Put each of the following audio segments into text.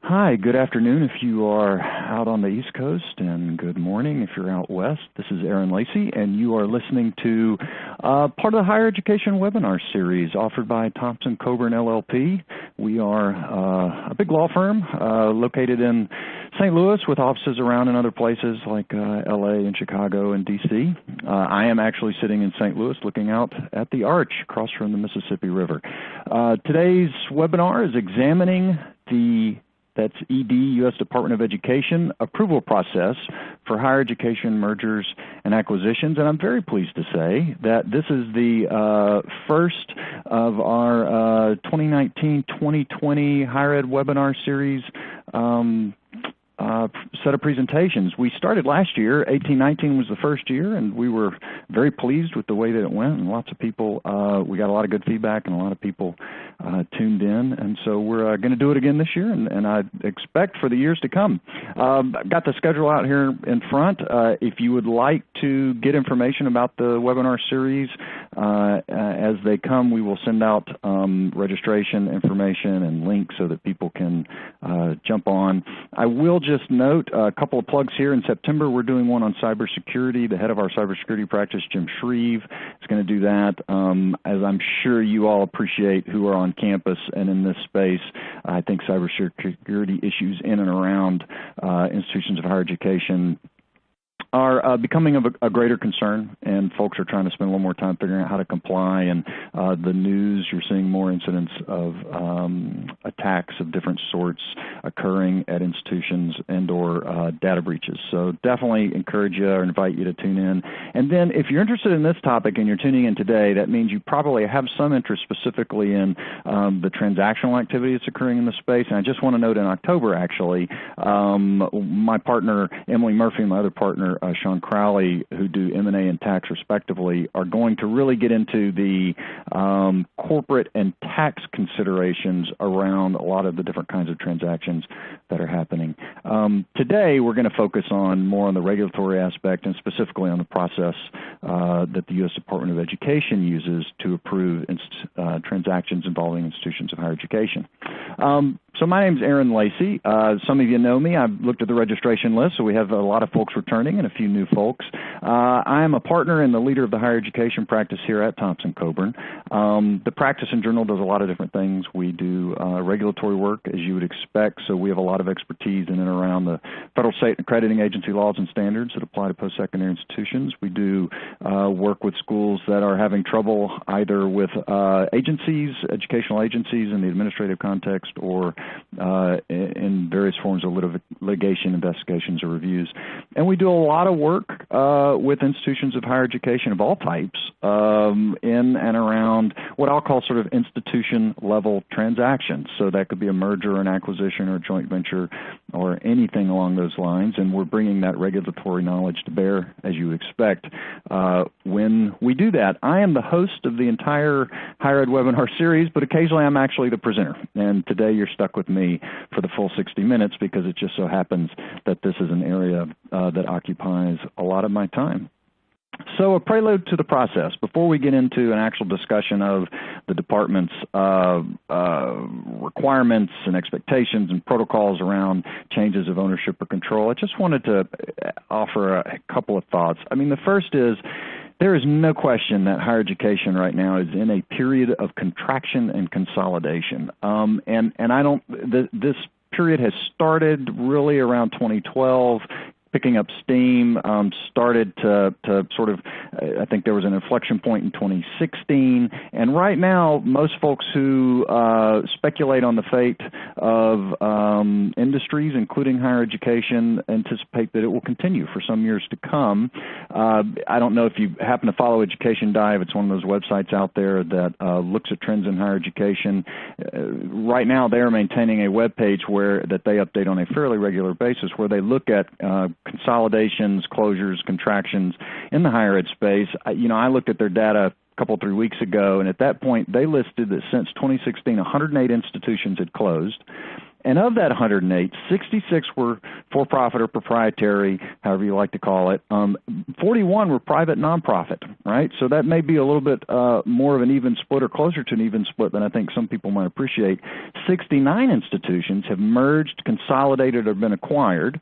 Hi, good afternoon if you are out on the East Coast, and good morning if you're out west. This is Aaron Lacey, and you are listening to part of the Higher Education webinar series offered by Thompson Coburn LLP. We are a big law firm located in St. Louis with offices around in other places like LA and Chicago and DC. I am actually sitting in St. Louis looking out at the arch across from the Mississippi River. Today's webinar is examining that's ED, U.S. Department of Education, approval process for higher education mergers and acquisitions. And I'm very pleased to say that this is the first of our 2019-2020 Higher Ed webinar series set of presentations. We started last year, 18-19 was the first year, and we were very pleased with the way that it went, and lots of people, we got a lot of good feedback, and a lot of people tuned in, and so we're going to do it again this year, and I expect for the years to come. I've got the schedule out here in front. If you would like to get information about the webinar series as they come, we will send out registration information and links so that people can jump on. I will just note a couple of plugs here. In September, we're doing one on cybersecurity. The head of our cybersecurity practice, Jim Shreve, is going to do that. As I'm sure you all appreciate who are on campus and in this space, I think cybersecurity issues in and around institutions of higher education are becoming of a greater concern, and folks are trying to spend a little more time figuring out how to comply. And the news, you're seeing more incidents of attacks of different sorts occurring at institutions and or data breaches. So definitely encourage you or invite you to tune in. And then if you're interested in this topic and you're tuning in today, that means you probably have some interest specifically in the transactional activity that's occurring in the space. And I just want to note in October, actually, my partner, Emily Murphy, and my other partner, Sean Crowley, who do M&A and tax respectively, are going to really get into the corporate and tax considerations around a lot of the different kinds of transactions that are happening. Today, we're going to focus more on the regulatory aspect and specifically on the process that the U.S. Department of Education uses to approve transactions involving institutions of higher education. So my name is Aaron Lacey. Some of you know me. I've looked at the registration list, so we have a lot of folks returning and a few new folks. I am a partner and the leader of the higher education practice here at Thompson Coburn. The practice in general does a lot of different things. We do regulatory work, as you would expect, so we have a lot of expertise in and around the federal, state, and accrediting agency laws and standards that apply to post-secondary institutions. We do work with schools that are having trouble either with agencies, educational agencies in the administrative context, or in various forms of litigation, investigations, or reviews. And we do a lot of work with institutions of higher education of all types in and around what I'll call sort of institution-level transactions. So that could be a merger, an acquisition, or a joint venture, or anything along those lines. And we're bringing that regulatory knowledge to bear, as you would expect, when we do that. I am the host of the entire Higher Ed webinar series, but occasionally I'm actually the presenter. And today you're stuck with me for the full 60 minutes because it just so happens that this is an area that occupies a lot of my time. So a prelude to the process. Before we get into an actual discussion of the department's requirements and expectations and protocols around changes of ownership or control, I just wanted to offer a couple of thoughts. I mean, the first is, there is no question that higher education right now is in a period of contraction and consolidation. This period has started really around 2012, picking up steam, started to sort of, I think there was an inflection point in 2016, and right now most folks who speculate on the fate of industries, including higher education, anticipate that it will continue for some years to come. I don't know if you happen to follow Education Dive. It's one of those websites out there that looks at trends in higher education. Right now they are maintaining a web page that they update on a fairly regular basis, where they look at consolidations, closures, contractions in the higher ed space. I looked at their data a couple, 3 weeks ago, and at that point they listed that since 2016, 108 institutions had closed, And of that 108, 66 were for-profit or proprietary, however you like to call it. 41 were private nonprofit, right? So that may be a little bit more of an even split or closer to an even split than I think some people might appreciate. 69 institutions have merged, consolidated, or been acquired.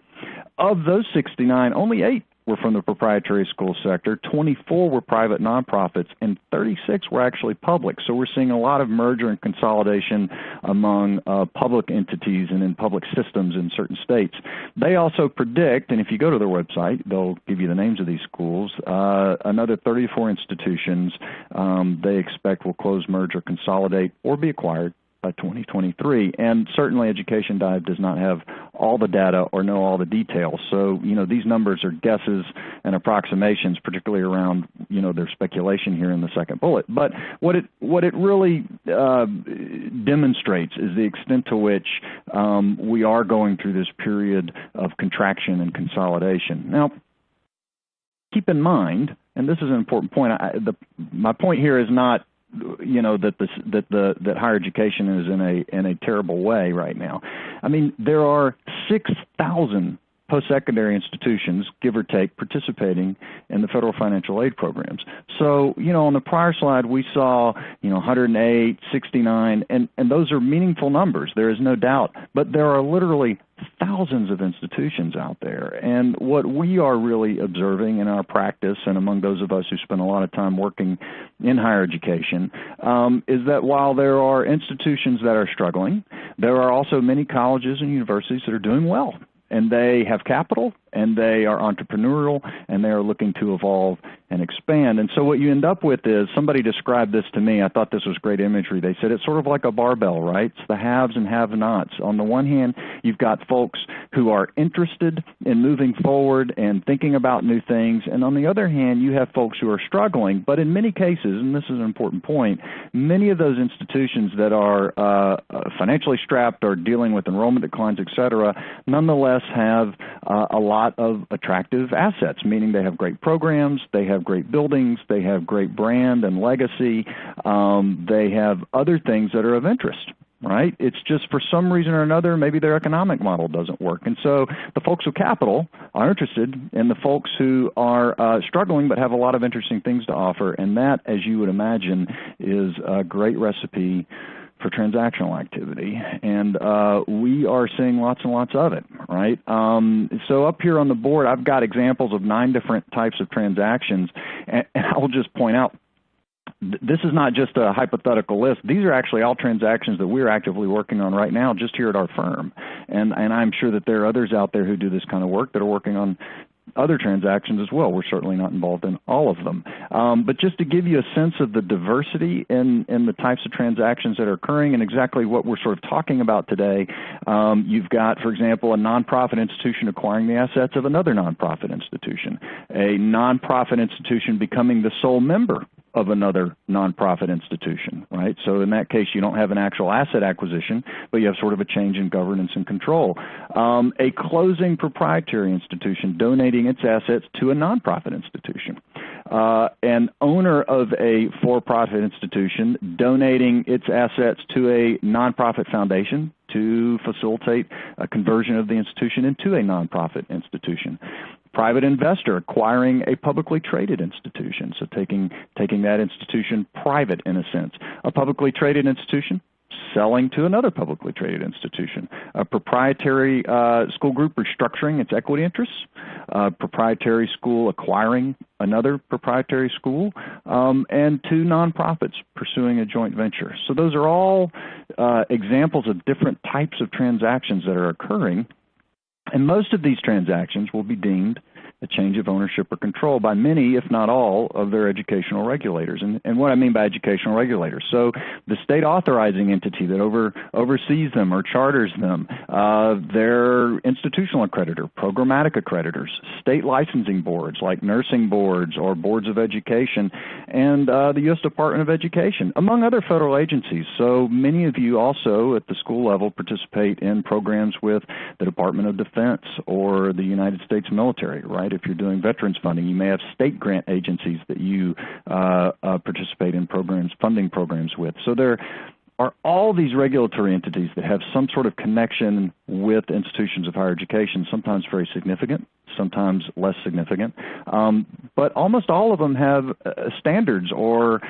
Of those 69, only 8 were from the proprietary school sector, 24 were private nonprofits, and 36 were actually public. So we're seeing a lot of merger and consolidation among public entities and in public systems in certain states. They also predict, and if you go to their website, they'll give you the names of these schools, another 34 institutions they expect will close, merge, or consolidate, or be acquired by 2023. And certainly Education Dive does not have all the data or know all the details. So, these numbers are guesses and approximations, particularly around, their speculation here in the second bullet. But what it really demonstrates is the extent to which we are going through this period of contraction and consolidation. Now, keep in mind, and this is an important point, my point here is not that higher education is in a terrible way right now. I mean, there are 6,000 post-secondary institutions, give or take, participating in the federal financial aid programs. So, on the prior slide, we saw, 108, 69, and those are meaningful numbers. There is no doubt. But there are literally thousands of institutions out there. And what we are really observing in our practice, and among those of us who spend a lot of time working in higher education, is that while there are institutions that are struggling, there are also many colleges and universities that are doing well. And they have capital, and they are entrepreneurial, and they are looking to evolve and expand. And so what you end up with is, somebody described this to me, I thought this was great imagery. They said it's sort of like a barbell, right? It's the haves and have-nots. On the one hand, you've got folks who are interested in moving forward and thinking about new things, and on the other hand, you have folks who are struggling. But in many cases, and this is an important point, many of those institutions that are financially strapped or dealing with enrollment declines, et cetera, nonetheless have a lot of attractive assets, meaning they have great programs, they have great buildings, they have great brand and legacy, they have other things that are of interest, right? It's just for some reason or another, maybe their economic model doesn't work. And so the folks with capital are interested in the folks who are struggling but have a lot of interesting things to offer, and that, as you would imagine, is a great recipe for transactional activity, and we are seeing lots and lots of it, right? So up here on the board, I've got examples of 9 different types of transactions, and I will just point out, this is not just a hypothetical list. These are actually all transactions that we're actively working on right now just here at our firm, and I'm sure that there are others out there who do this kind of work that are working on other transactions as well. We're certainly not involved in all of them. But just to give you a sense of the diversity in the types of transactions that are occurring and exactly what we're sort of talking about today, you've got, for example, a nonprofit institution acquiring the assets of another nonprofit institution, a nonprofit institution becoming the sole member of another nonprofit institution, right? So in that case, you don't have an actual asset acquisition, but you have sort of a change in governance and control. A closing proprietary institution donating its assets to a nonprofit institution. An owner of a for-profit institution donating its assets to a nonprofit foundation to facilitate a conversion of the institution into a nonprofit institution. Private investor acquiring a publicly traded institution, so taking that institution private in a sense. A publicly traded institution selling to another publicly traded institution. A proprietary school group restructuring its equity interests. A proprietary school acquiring another proprietary school. And 2 nonprofits pursuing a joint venture. So those are all examples of different types of transactions that are occurring. And most of these transactions will be deemed a change of ownership or control by many, if not all, of their educational regulators. And what I mean by educational regulators, so the state authorizing entity that oversees them or charters them, their institutional accreditor, programmatic accreditors, state licensing boards like nursing boards or boards of education, and the U.S. Department of Education, among other federal agencies. So many of you also at the school level participate in programs with the Department of Defense or the United States military, right? If you're doing veterans funding, you may have state grant agencies that you participate in programs, funding programs with. So there are all these regulatory entities that have some sort of connection with institutions of higher education, sometimes very significant, sometimes less significant, but almost all of them have standards or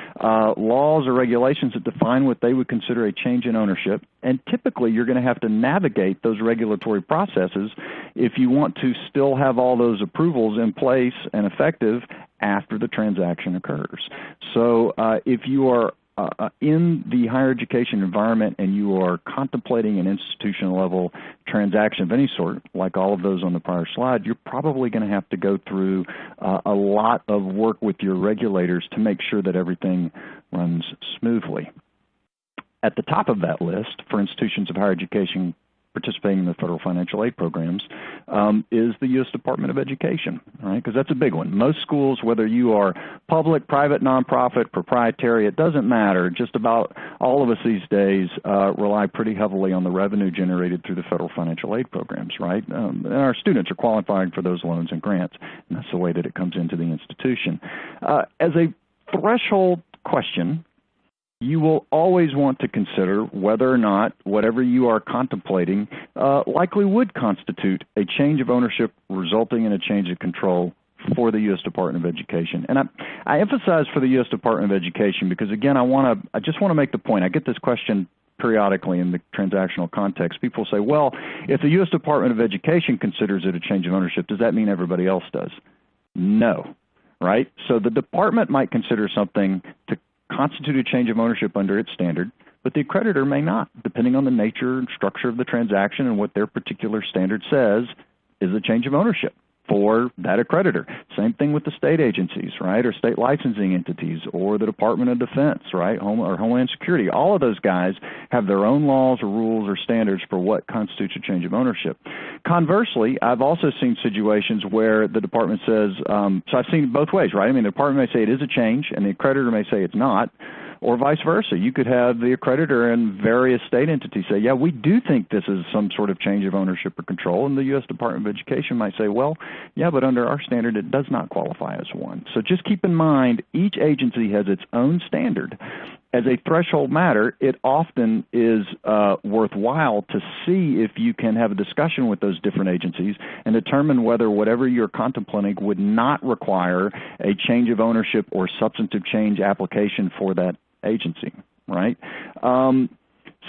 laws or regulations that define what they would consider a change in ownership, and typically you're going to have to navigate those regulatory processes if you want to still have all those approvals in place and effective after the transaction occurs. So if you are in the higher education environment and you are contemplating an institutional level transaction of any sort, like all of those on the prior slide, you're probably going to have to go through a lot of work with your regulators to make sure that everything runs smoothly. At the top of that list for institutions of higher education participating in the federal financial aid programs is the U.S. Department of Education, right? Because that's a big one. Most schools, whether you are public, private, nonprofit, proprietary, it doesn't matter. Just about all of us these days rely pretty heavily on the revenue generated through the federal financial aid programs, right? And our students are qualifying for those loans and grants, and that's the way that it comes into the institution. As a threshold question, you will always want to consider whether or not whatever you are contemplating likely would constitute a change of ownership resulting in a change of control for the U.S. Department of Education. And I emphasize for the U.S. Department of Education because, again, I just want to make the point. I get this question periodically in the transactional context. People say, well, if the U.S. Department of Education considers it a change of ownership, does that mean everybody else does? No, right? So the department might consider something to constitute a change of ownership under its standard, but the accreditor may not, depending on the nature and structure of the transaction and what their particular standard says is a change of ownership for that accreditor. Same thing with the state agencies, right, or state licensing entities, or the Department of Defense, right, or Homeland Security. All of those guys have their own laws or rules or standards for what constitutes a change of ownership. Conversely, I've also seen situations where the department says, so I've seen it both ways, right? I mean, the department may say it is a change, and the accreditor may say it's not. Or vice versa. You could have the accreditor and various state entities say, yeah, we do think this is some sort of change of ownership or control, and the U.S. Department of Education might say, well, yeah, but under our standard it does not qualify as one. So just keep in mind each agency has its own standard. As a threshold matter, it often is worthwhile to see if you can have a discussion with those different agencies and determine whether whatever you're contemplating would not require a change of ownership or substantive change application for that agency, right?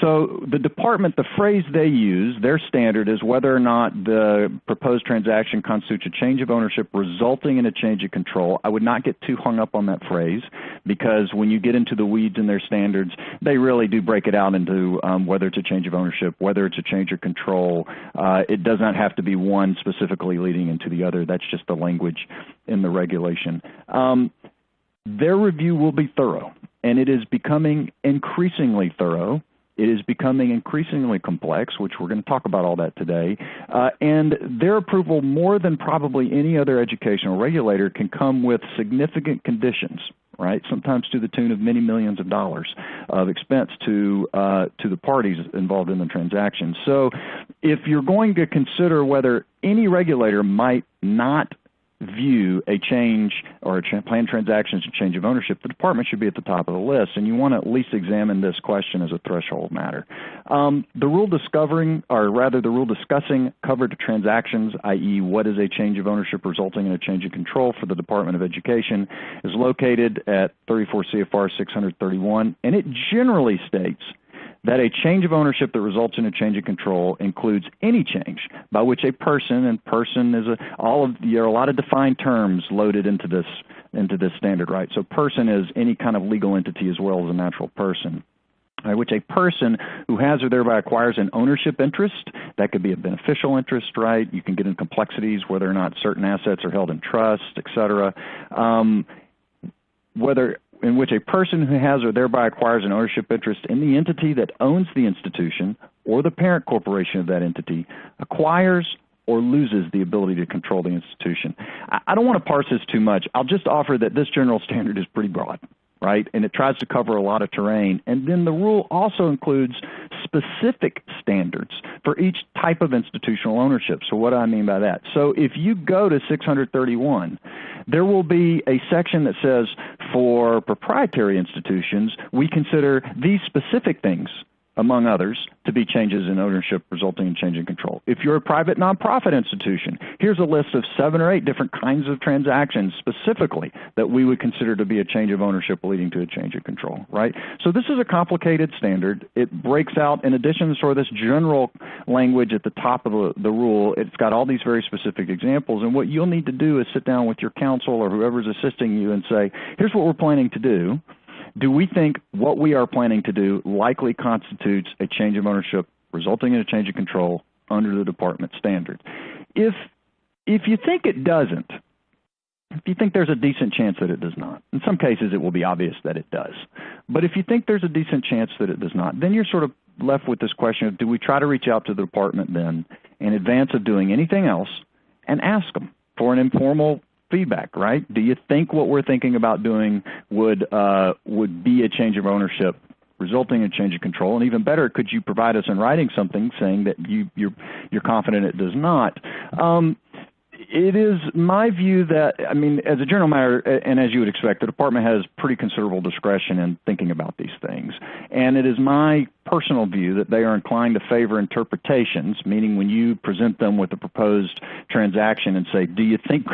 So the department, the phrase they use, their standard is whether or not the proposed transaction constitutes a change of ownership resulting in a change of control. I would not get too hung up on that phrase because when you get into the weeds in their standards, they really do break it out into whether it's a change of ownership, whether it's a change of control. It does not have to be one specifically leading into the other. That's just the language in the regulation. Their review will be thorough, and it is becoming increasingly thorough. It is becoming increasingly complex, which we're going to talk about all that today. And their approval, more than probably any other educational regulator, can come with significant conditions, right? Sometimes to the tune of many millions of dollars of expense to the parties involved in the transaction. So if you're going to consider whether any regulator might not view a change or a planned transaction as a change of ownership, the department should be at the top of the list, and you want to at least examine this question as a threshold matter. The rule discussing covered transactions, i.e. what is a change of ownership resulting in a change of control for the Department of Education, is located at 34 CFR 631, and it generally states that a change of ownership that results in a change of control includes any change by which a person, and person is there are a lot of defined terms loaded into this standard, right? So person is any kind of legal entity as well as a natural person, by which a person who has or thereby acquires an ownership interest, that could be a beneficial interest, right? You can get into complexities whether or not certain assets are held in trust, et cetera. In which a person who has or thereby acquires an ownership interest in the entity that owns the institution or the parent corporation of that entity acquires or loses the ability to control the institution. I don't want to parse this too much. I'll just offer that this general standard is pretty broad, right? And it tries to cover a lot of terrain. And then the rule also includes specific standards for each type of institutional ownership. So what do I mean by that? So if you go to 631, there will be a section that says for proprietary institutions, we consider these specific things, among others, to be changes in ownership resulting in change in control. If you're a private nonprofit institution, here's a list of 7 or 8 different kinds of transactions specifically that we would consider to be a change of ownership leading to a change in control, right? So this is a complicated standard. It breaks out, in addition to sort of this general language at the top of the rule, it's got all these very specific examples, and what you'll need to do is sit down with your counsel or whoever's assisting you and say, here's what we're planning to do. Do we think what we are planning to do likely constitutes a change of ownership resulting in a change of control under the department standard? If you think it doesn't, if you think there's a decent chance that it does not, in some cases it will be obvious that it does, but if you think there's a decent chance that it does not, then you're sort of left with this question of, do we try to reach out to the department then in advance of doing anything else and ask them for an informal feedback, right? Do you think what we're thinking about doing would be a change of ownership resulting in change of control? And even better, could you provide us in writing something saying that you're confident it does not? It is my view that, I mean, as a general matter, and as you would expect, the department has pretty considerable discretion in thinking about these things. And it is my personal view that they are inclined to favor interpretations, meaning when you present them with a proposed transaction and say, do you think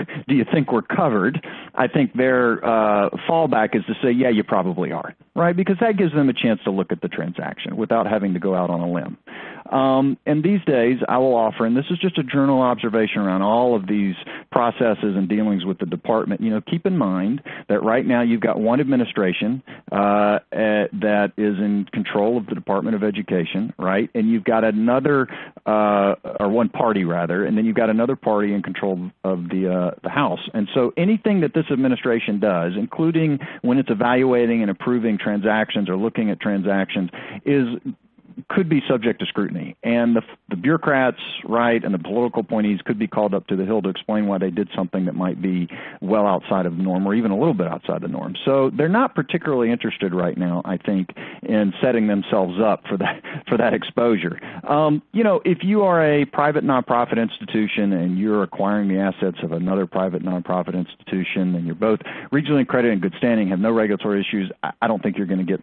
we're covered? I think their fallback is to say, yeah, you probably are, right? Because that gives them a chance to look at the transaction without having to go out on a limb. And these days, I will offer, and this is just a journal observation around all of these processes and dealings with the department, keep in mind that right now you've got one administration that is in control of the Department of Education, right? And you've got another, or one party rather, and then you've got another party in control of the House. And so anything that this administration does, including when it's evaluating and approving transactions or looking at transactions, could be subject to scrutiny. And the bureaucrats, right, and the political appointees could be called up to the hill to explain why they did something that might be well outside of the norm or even a little bit outside the norm. So they're not particularly interested right now, I think, in setting themselves up for that exposure. If you are a private nonprofit institution and you're acquiring the assets of another private nonprofit institution and you're both regionally accredited and good standing, have no regulatory issues, I don't think you're going to get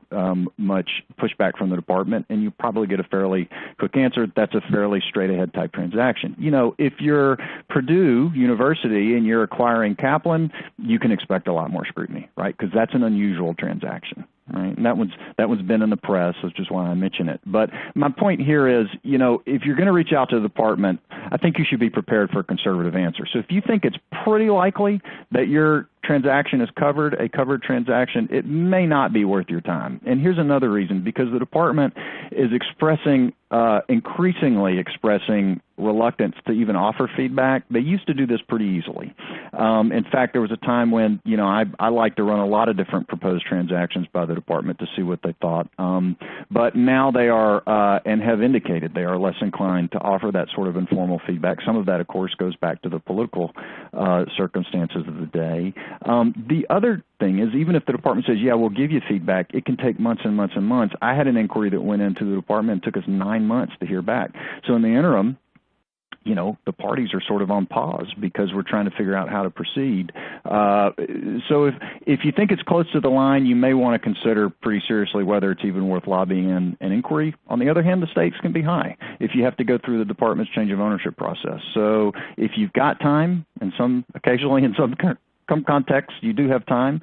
much pushback from the department, and you probably get a fairly quick answer. That's a fairly straight-ahead type transaction. If you're Purdue University and you're acquiring Kaplan, you can expect a lot more scrutiny, right? Because that's an unusual transaction, right? And that one's been in the press, which is why I mention it. But my point here is, if you're going to reach out to the department, I think you should be prepared for a conservative answer. So if you think it's pretty likely that your transaction is a covered transaction, it may not be worth your time. And here's another reason, because the department is increasingly expressing reluctance to even offer feedback. They used to do this pretty easily. In fact, there was a time when, I like to run a lot of different proposed transactions by the department to see what they thought. But now they are, and have indicated they are less inclined to offer that sort of informal feedback. Some of that, of course, goes back to the political circumstances of the day. The other thing is, even if the department says, yeah, we'll give you feedback, it can take months and months and months. I had an inquiry that went into the department. It took us 9 months to hear back. So in the interim, the parties are sort of on pause because we're trying to figure out how to proceed. So if you think it's close to the line, you may want to consider pretty seriously whether it's even worth lobbying an inquiry. On the other hand, the stakes can be high if you have to go through the department's change of ownership process. So if you've got time, and occasionally in some contexts you do have time,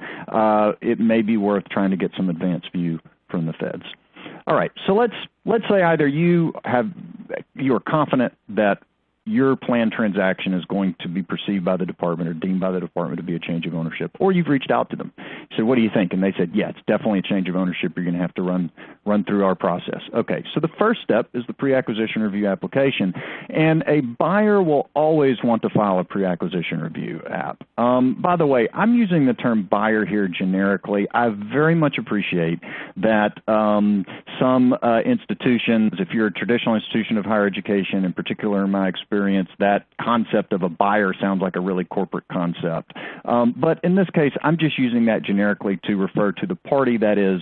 it may be worth trying to get some advance view from the feds. All right, so let's say either you are confident that your planned transaction is going to be perceived by the department or deemed by the department to be a change of ownership, or you've reached out to them. You said, what do you think? And they said, yeah, it's definitely a change of ownership. You're going to have to run through our process. Okay, so the first step is the pre-acquisition review application, and a buyer will always want to file a pre-acquisition review app. By the way, I'm using the term buyer here generically. I very much appreciate that some institutions, if you're a traditional institution of higher education, in particular in my experience, that concept of a buyer sounds like a really corporate concept. But in this case, I'm just using that generically to refer to the party that is,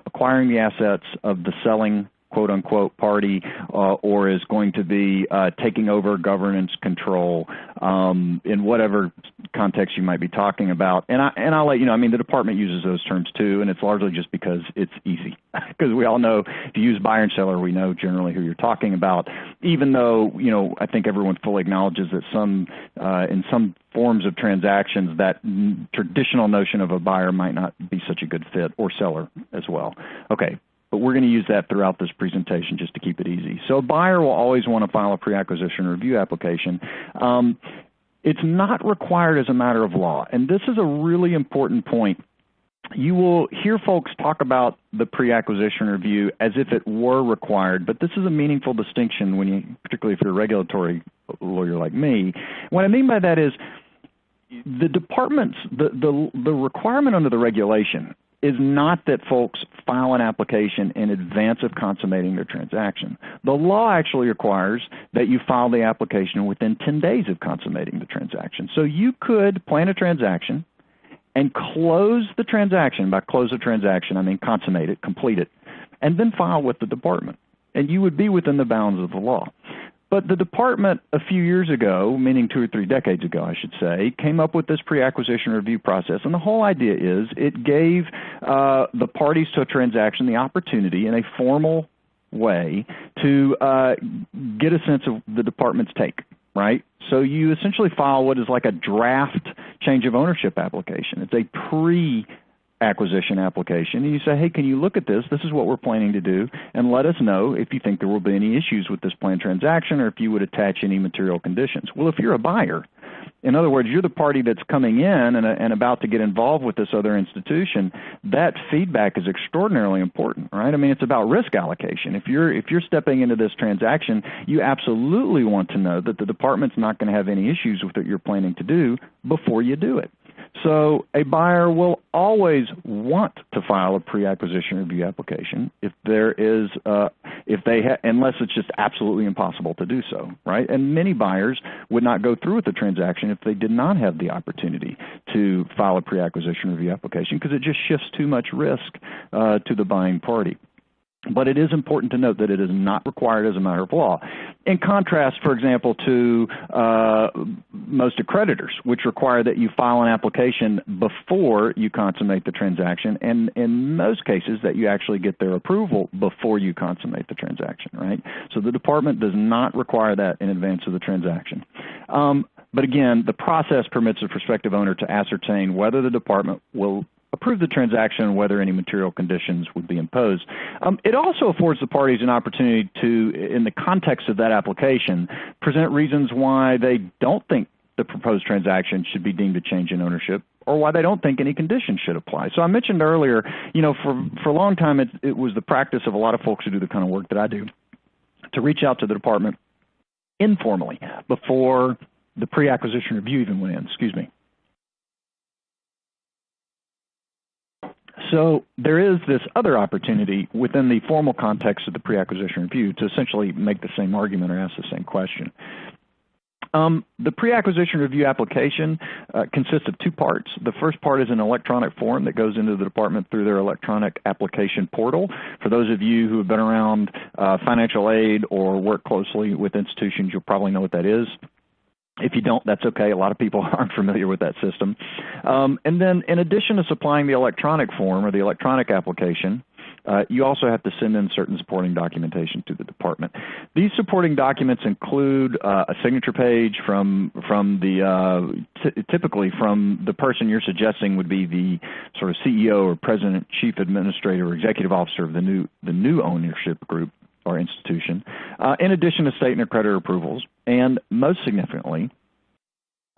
acquiring the assets of the selling quote-unquote party or is going to be taking over governance control in whatever context you might be talking about. And I'll let you know, I mean, the department uses those terms too, and it's largely just because it's easy. Because we all know, if you use buyer and seller, we know generally who you're talking about, even though, you know, I think everyone fully acknowledges that in some forms of transactions, that traditional notion of a buyer might not be such a good fit, or seller as well. Okay. But we're going to use that throughout this presentation just to keep it easy. So a buyer will always want to file a pre-acquisition review application. It's not required as a matter of law, and this is a really important point. You will hear folks talk about the pre-acquisition review as if it were required, but this is a meaningful distinction when you, particularly if you're a regulatory lawyer like me. What I mean by that is the department's, the requirement under the regulation is not that folks file an application in advance of consummating their transaction. The law actually requires that you file the application within 10 days of consummating the transaction. So you could plan a transaction and close the transaction. By close the transaction, I mean consummate it, complete it, and then file with the department. And you would be within the bounds of the law. But the department a few years ago, meaning 2 or 3 decades ago, I should say, came up with this pre-acquisition review process. And the whole idea is it gave the parties to a transaction the opportunity in a formal way to get a sense of the department's take, right? So you essentially file what is like a draft change of ownership application. It's a pre-acquisition application, and you say, hey, can you look at this? This is what we're planning to do, and let us know if you think there will be any issues with this planned transaction or if you would attach any material conditions. Well, if you're a buyer, in other words, you're the party that's coming in and about to get involved with this other institution, that feedback is extraordinarily important, right? I mean, it's about risk allocation. If you're stepping into this transaction, you absolutely want to know that the department's not going to have any issues with what you're planning to do before you do it. So a buyer will always want to file a pre-acquisition review application if there is, unless it's just absolutely impossible to do so, right? And many buyers would not go through with the transaction if they did not have the opportunity to file a pre-acquisition review application, because it just shifts too much risk to the buying party. But it is important to note that it is not required as a matter of law. In contrast, for example, to most accreditors, which require that you file an application before you consummate the transaction, and in most cases that you actually get their approval before you consummate the transaction, right? So the department does not require that in advance of the transaction. But again, the process permits a prospective owner to ascertain whether the department will approve the transaction and whether any material conditions would be imposed. It also affords the parties an opportunity to, in the context of that application, present reasons why they don't think the proposed transaction should be deemed a change in ownership, or why they don't think any conditions should apply. So I mentioned earlier, you know, for a long time it was the practice of a lot of folks who do the kind of work that I do to reach out to the department informally before the pre-acquisition review even went in, excuse me. So there is this other opportunity within the formal context of the pre-acquisition review to essentially make the same argument or ask the same question. The pre-acquisition review application consists of 2 parts. The first part is an electronic form that goes into the department through their electronic application portal. For those of you who have been around financial aid or work closely with institutions, you'll probably know what that is. If you don't, that's okay. A lot of people aren't familiar with that system. And then in addition to supplying the electronic form or the electronic application, you also have to send in certain supporting documentation to the department. These supporting documents include a signature page from the typically from the person you're suggesting would be the sort of CEO or president, chief administrator, or executive officer of the new ownership group or institution, in addition to state and accreditor approvals, and most significantly,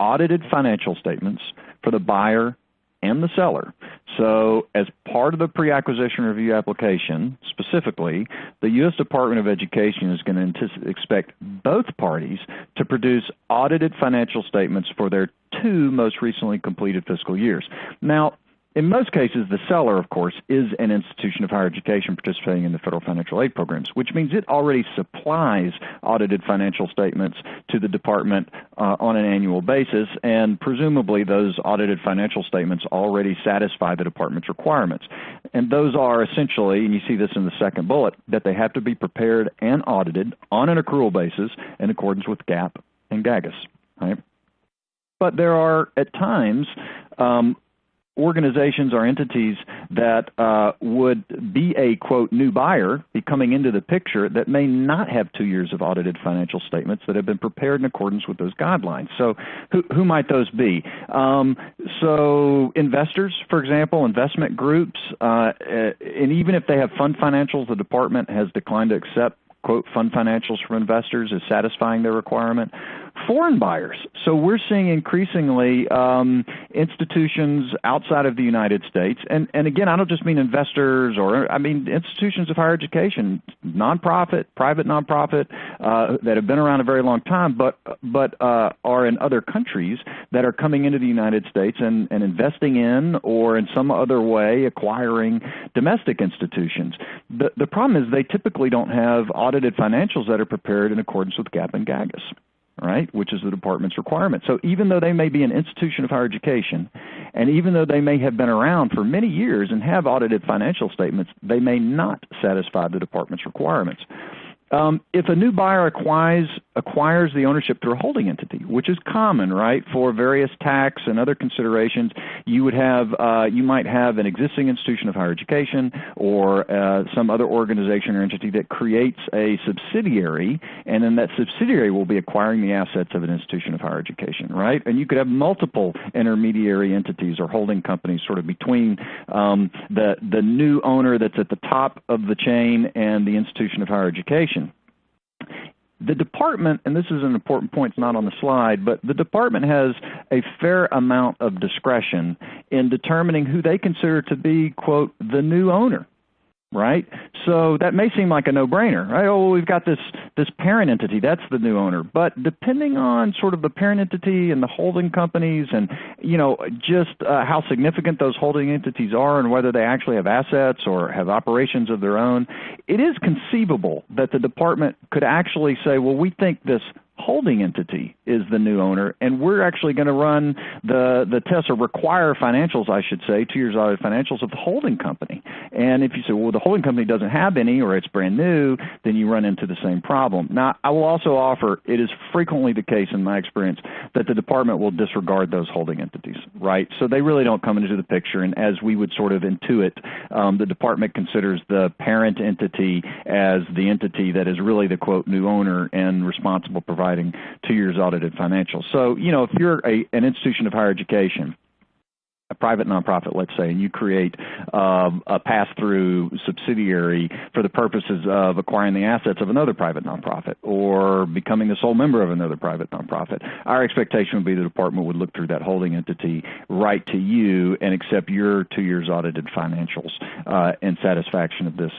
audited financial statements for the buyer and the seller. So as part of the pre-acquisition review application, specifically, the U.S. Department of Education is going to expect both parties to produce audited financial statements for their 2 most recently completed fiscal years. Now, In most cases, the seller, of course, is an institution of higher education participating in the federal financial aid programs, which means it already supplies audited financial statements to the department on an annual basis, and presumably those audited financial statements already satisfy the department's requirements. And those are essentially, and you see this in the second bullet, that they have to be prepared and audited on an accrual basis in accordance with GAAP and GAGAS. Right? But there are, at times, organizations or entities that would be a, quote, new buyer, be coming into the picture that may not have 2 years of audited financial statements that have been prepared in accordance with those guidelines. So who might those be? So investors, for example, investment groups, and even if they have fund financials, the department has declined to accept, quote, fund financials from investors as satisfying their requirement. Foreign buyers. So we're seeing increasingly institutions outside of the United States, and again, I don't just mean investors, or I mean institutions of higher education, nonprofit, private nonprofit, that have been around a very long time, but are in other countries that are coming into the United States and investing in, or in some other way acquiring domestic institutions. The problem is they typically don't have audited financials that are prepared in accordance with GAAP and GAGAS. Right, which is the department's requirement. So even though they may be an institution of higher education, and even though they may have been around for many years and have audited financial statements, they may not satisfy the department's requirements. If a new buyer acquires the ownership through a holding entity, which is common, right, for various tax and other considerations, you might have an existing institution of higher education or some other organization or entity that creates a subsidiary, and then that subsidiary will be acquiring the assets of an institution of higher education, right? And you could have multiple intermediary entities or holding companies sort of between the new owner that's at the top of the chain and the institution of higher education. The department, and this is an important point, it's not on the slide, but the department has a fair amount of discretion in determining who they consider to be, quote, the new owner. Right? So that may seem like a no-brainer, right? Oh, we've got this parent entity, that's the new owner. But depending on sort of the parent entity and the holding companies and, just how significant those holding entities are and whether they actually have assets or have operations of their own, it is conceivable that the department could actually say, well, we think this holding entity is the new owner, and we're actually going to run the test, or require financials, I should say, 2 years audited financials of the holding company. And if you say, well, the holding company doesn't have any, or it's brand new, then you run into the same problem. Now, I will also offer, it is frequently the case in my experience that the department will disregard those holding entities, right? So they really don't come into the picture, and as we would sort of intuit, the department considers the parent entity as the entity that is really the, quote, new owner and responsible providing 2 years audited financials. So, if you're an institution of higher education, a private nonprofit, let's say, and you create a pass-through subsidiary for the purposes of acquiring the assets of another private nonprofit or becoming the sole member of another private nonprofit, our expectation would be the department would look through that holding entity right to you and accept your 2 years audited financials in satisfaction of this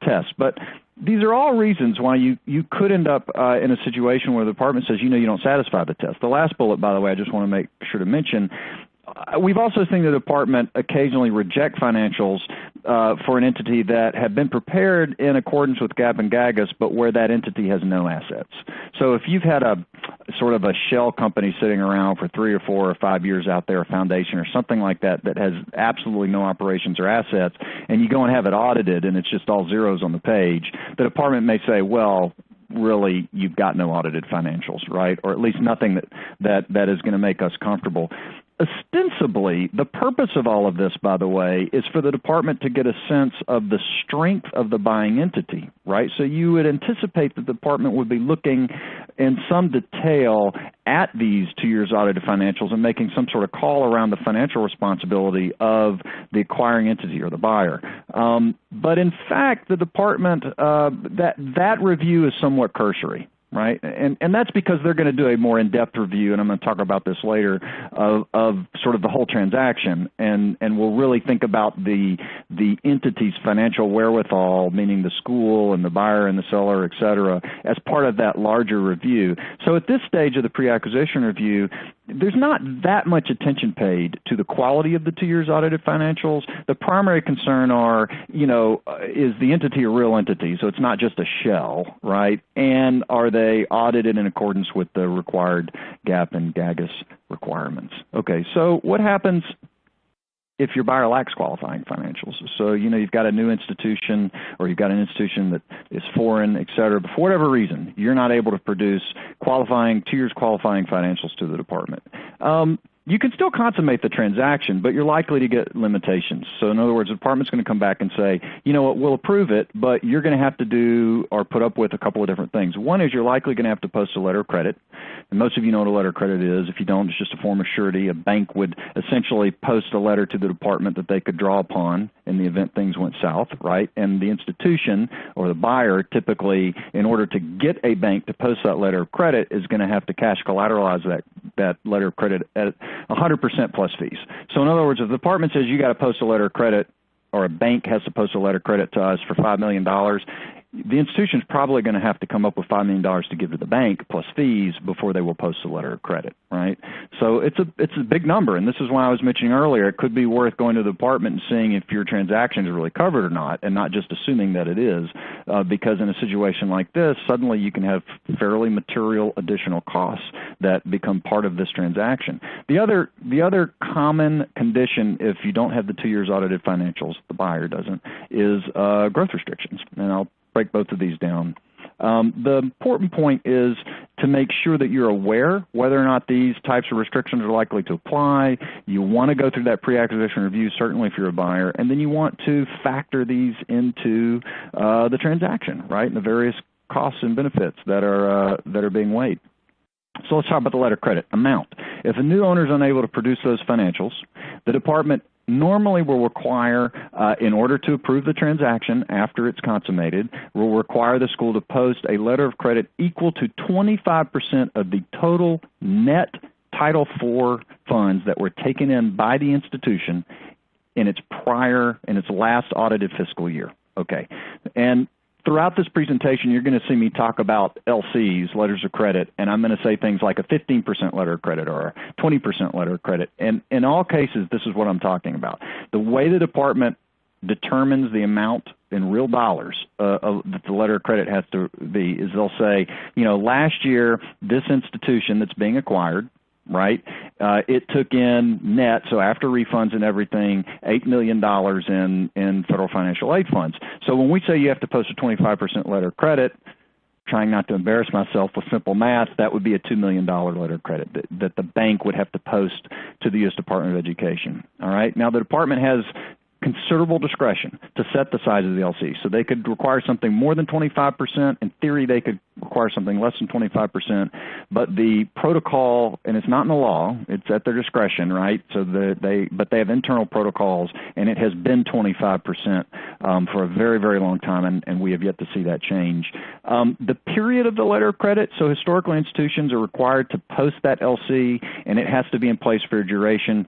test. But these are all reasons why you could end up in a situation where the department says, you don't satisfy the test. The last bullet, by the way, I just want to make sure to mention, we've also seen the department occasionally reject financials for an entity that have been prepared in accordance with GAAP and GAGAS, but where that entity has no assets. So if you've had a sort of a shell company sitting around for 3 or 4 or 5 years out there, a foundation or something like that, that has absolutely no operations or assets, and you go and have it audited and it's just all zeros on the page, the department may say, well, really, you've got no audited financials, right? Or at least nothing that is going to make us comfortable. Ostensibly, the purpose of all of this, by the way, is for the department to get a sense of the strength of the buying entity, right? So you would anticipate that the department would be looking in some detail at these 2 years audited financials and making some sort of call around the financial responsibility of the acquiring entity or the buyer. But in fact, the department, that review is somewhat cursory. Right, and that's because they're going to do a more in-depth review, and I'm going to talk about this later, of sort of the whole transaction, and we'll really think about the entity's financial wherewithal, meaning the school and the buyer and the seller, et cetera, as part of that larger review. So at this stage of the pre-acquisition review, there's not that much attention paid to the quality of the 2 years audited financials. The primary concern are, is the entity a real entity? So it's not just a shell, right? And are they audited in accordance with the required GAAP and GAGAS requirements? Okay, so what happens if your buyer lacks qualifying financials? So, you've got a new institution, or you've got an institution that is foreign, et cetera, but for whatever reason, you're not able to produce 2 years qualifying financials to the department. You can still consummate the transaction, but you're likely to get limitations. So in other words, the department's going to come back and say, you know what, we'll approve it, but you're going to have to do or put up with a couple of different things. One is you're likely going to have to post a letter of credit. And most of you know what a letter of credit is. If you don't, it's just a form of surety. A bank would essentially post a letter to the department that they could draw upon in the event things went south, right? And the institution or the buyer typically, in order to get a bank to post that letter of credit, is going to have to cash collateralize that letter of credit at 100% plus fees. So in other words, if the department says you got to post a letter of credit, or a bank has to post a letter of credit to us for $5 million, the institution's probably going to have to come up with $5 million to give to the bank plus fees before they will post a letter of credit, right? So it's a big number, and this is why I was mentioning earlier, it could be worth going to the department and seeing if your transaction is really covered or not, and not just assuming that it is, because in a situation like this, suddenly you can have fairly material additional costs that become part of this transaction. The other common condition, if you don't have the 2 years audited financials, the buyer doesn't, is growth restrictions, and I'll break both of these down. The important point is to make sure that you're aware whether or not these types of restrictions are likely to apply. You want to go through that pre-acquisition review, certainly if you're a buyer, and then you want to factor these into the transaction, right, and the various costs and benefits that are being weighed. So let's talk about the letter of credit amount. If a new owner is unable to produce those financials, the department normally will require, in order to approve the transaction after it's consummated, will require the school to post a letter of credit equal to 25% of the total net Title IV funds that were taken in by the institution in its last audited fiscal year. Okay, and throughout this presentation, you're going to see me talk about LCs, letters of credit, and I'm going to say things like a 15% letter of credit or a 20% letter of credit. And in all cases, this is what I'm talking about. The way the department determines the amount in real dollars that the letter of credit has to be is they'll say, last year, this institution that's being acquired, right, it took in net, so after refunds and everything, $8 million in federal financial aid funds. So when we say you have to post a 25% letter of credit, trying not to embarrass myself with simple math, that would be a $2 million letter of credit that the bank would have to post to the U.S. Department of Education. All right. Now, the department has considerable discretion to set the size of the LC. So they could require something more than 25%. In theory, they could require something less than 25%. But the protocol, and it's not in the law, it's at their discretion, right? So they have internal protocols, and it has been 25% for a very, very long time, and we have yet to see that change. The period of the letter of credit, so historical institutions are required to post that LC, and it has to be in place for a duration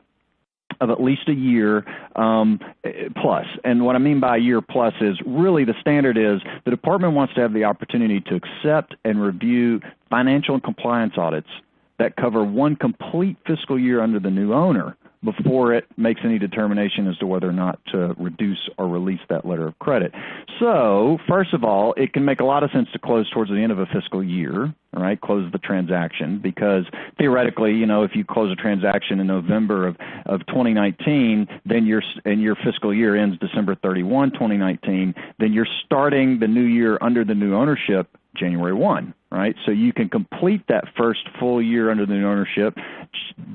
of at least a year plus. And what I mean by a year plus is really the standard is the department wants to have the opportunity to accept and review financial and compliance audits that cover one complete fiscal year under the new owner before it makes any determination as to whether or not to reduce or release that letter of credit. So, first of all, it can make a lot of sense to close towards the end of a fiscal year, all right, close the transaction, because theoretically, if you close a transaction in November of 2019, then your fiscal year ends December 31, 2019, then you're starting the new year under the new ownership January 1, right? So you can complete that first full year under the new ownership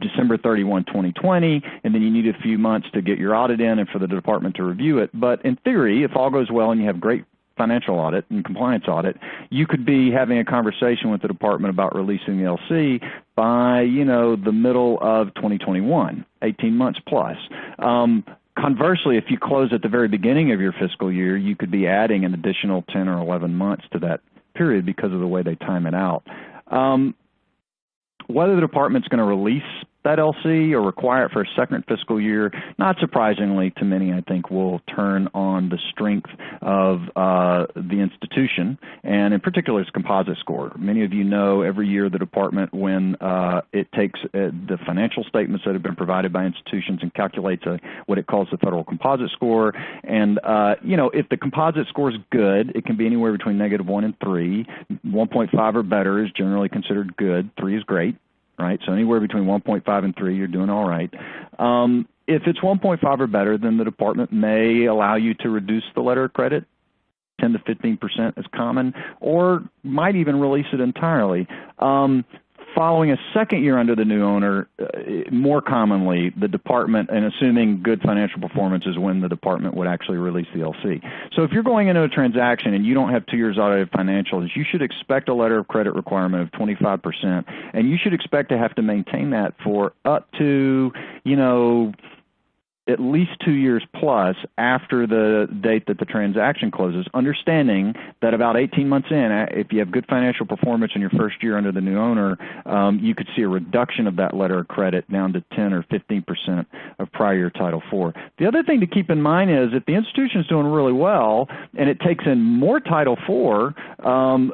December 31, 2020, and then you need a few months to get your audit in and for the department to review it. But in theory, if all goes well and you have great financial audit and compliance audit, you could be having a conversation with the department about releasing the LC by, the middle of 2021, 18 months plus. Conversely, if you close at the very beginning of your fiscal year, you could be adding an additional 10 or 11 months to that period because of the way they time it out. Whether the department's going to release that LC or require it for a second fiscal year, not surprisingly to many, I think, will turn on the strength of the institution, and in particular its composite score. Many of you know every year the department, when it takes the financial statements that have been provided by institutions and calculates what it calls the federal composite score. And, if the composite score is good, it can be anywhere between -1 and 3. 1.5 or better is generally considered good. 3 is great, right? So anywhere between 1.5 and 3, you're doing all right. If it's 1.5 or better, then the department may allow you to reduce the letter of credit. 10 to 15% is common, or might even release it entirely. Following a second year under the new owner, more commonly, the department, and assuming good financial performance, is when the department would actually release the LC. So if you're going into a transaction and you don't have 2 years audited financials, you should expect a letter of credit requirement of 25%, and you should expect to have to maintain that for up to, at least 2 years plus after the date that the transaction closes, understanding that about 18 months in, if you have good financial performance in your first year under the new owner, you could see a reduction of that letter of credit down to 10 or 15% of prior year Title IV. The other thing to keep in mind is if the institution is doing really well and it takes in more Title IV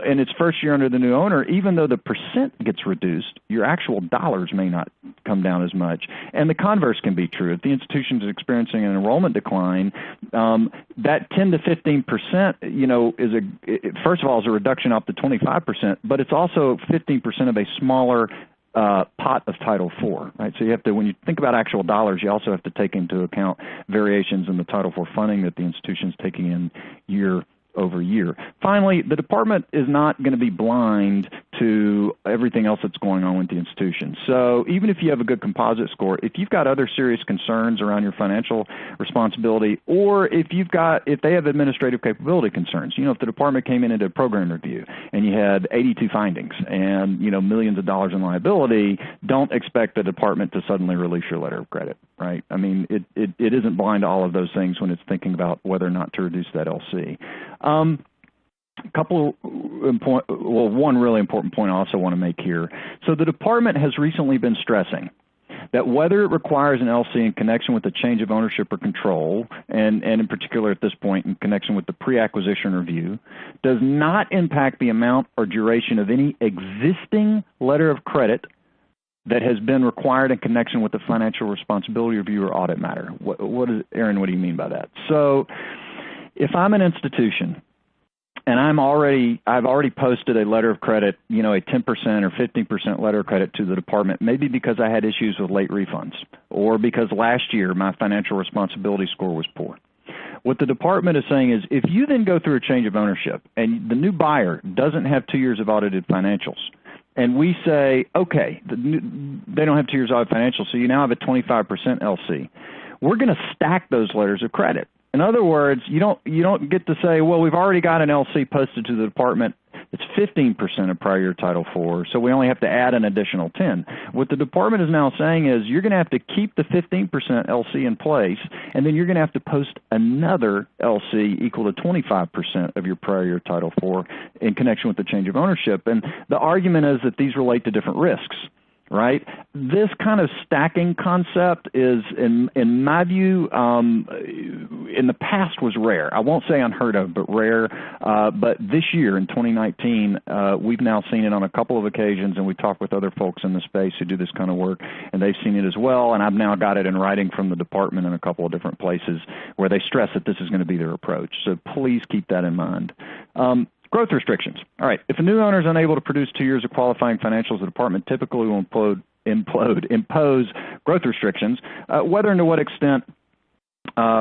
in its first year under the new owner, even though the percent gets reduced, your actual dollars may not come down as much. And the converse can be true. If the institution is experiencing an enrollment decline, that 10 to 15%, first of all, is a reduction up to 25%, but it's also 15% of a smaller pot of Title IV, right? So you have to, when you think about actual dollars, you also have to take into account variations in the Title IV funding that the institution is taking in year over year. Finally, the department is not going to be blind to everything else that's going on with the institution. So even if you have a good composite score, if you've got other serious concerns around your financial responsibility, or if they have administrative capability concerns, if the department came in and did a program review and you had 82 findings and millions of dollars in liability, don't expect the department to suddenly release your letter of credit, right? I mean, it isn't blind to all of those things when it's thinking about whether or not to reduce that LC. One really important point I also want to make here. So the department has recently been stressing that whether it requires an LC in connection with the change of ownership or control, and in particular at this point in connection with the pre-acquisition review, does not impact the amount or duration of any existing letter of credit that has been required in connection with the financial responsibility review or audit matter. Aaron, what do you mean by that? So if I'm an institution and I've already posted a letter of credit, a 10% or 15% letter of credit to the department, maybe because I had issues with late refunds or because last year my financial responsibility score was poor. What the department is saying is if you then go through a change of ownership and the new buyer doesn't have 2 years of audited financials, and we say, okay, they don't have 2 years audited financials, so you now have a 25% LC, we're going to stack those letters of credit. In other words, you don't get to say, well, we've already got an LC posted to the department. It's 15% of prior year Title IV, so we only have to add an additional 10. What the department is now saying is you're going to have to keep the 15% LC in place, and then you're going to have to post another LC equal to 25% of your prior year Title IV in connection with the change of ownership. And the argument is that these relate to different risks. Right? This kind of stacking concept is, in my view, in the past was rare. I won't say unheard of, but rare. But this year, in 2019, we've now seen it on a couple of occasions, and we talked with other folks in the space who do this kind of work, and they've seen it as well. And I've now got it in writing from the department in a couple of different places where they stress that this is going to be their approach. So please keep that in mind. Growth restrictions. All right. If a new owner is unable to produce 2 years of qualifying financials, the department typically will impose growth restrictions. Whether and to what extent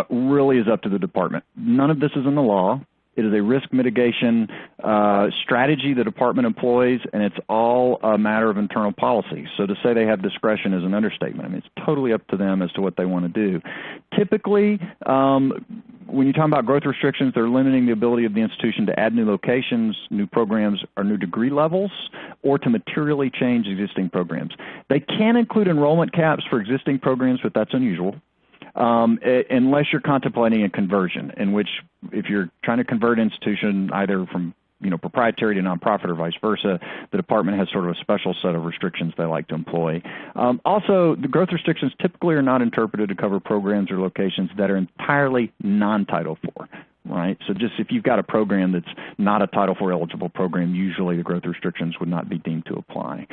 really is up to the department. None of this is in the law. It is a risk mitigation strategy the department employs, and it's all a matter of internal policy. So to say they have discretion is an understatement. I mean, it's totally up to them as to what they want to do. Typically, when you talk about growth restrictions, they're limiting the ability of the institution to add new locations, new programs, or new degree levels, or to materially change existing programs. They can include enrollment caps for existing programs, but that's unusual. Unless you're contemplating a conversion, in which if you're trying to convert an institution either from proprietary to nonprofit or vice versa, the department has sort of a special set of restrictions they like to employ. Also, the growth restrictions typically are not interpreted to cover programs or locations that are entirely non-Title IV. Right? So just if you've got a program that's not a Title IV eligible program, usually the growth restrictions would not be deemed to apply.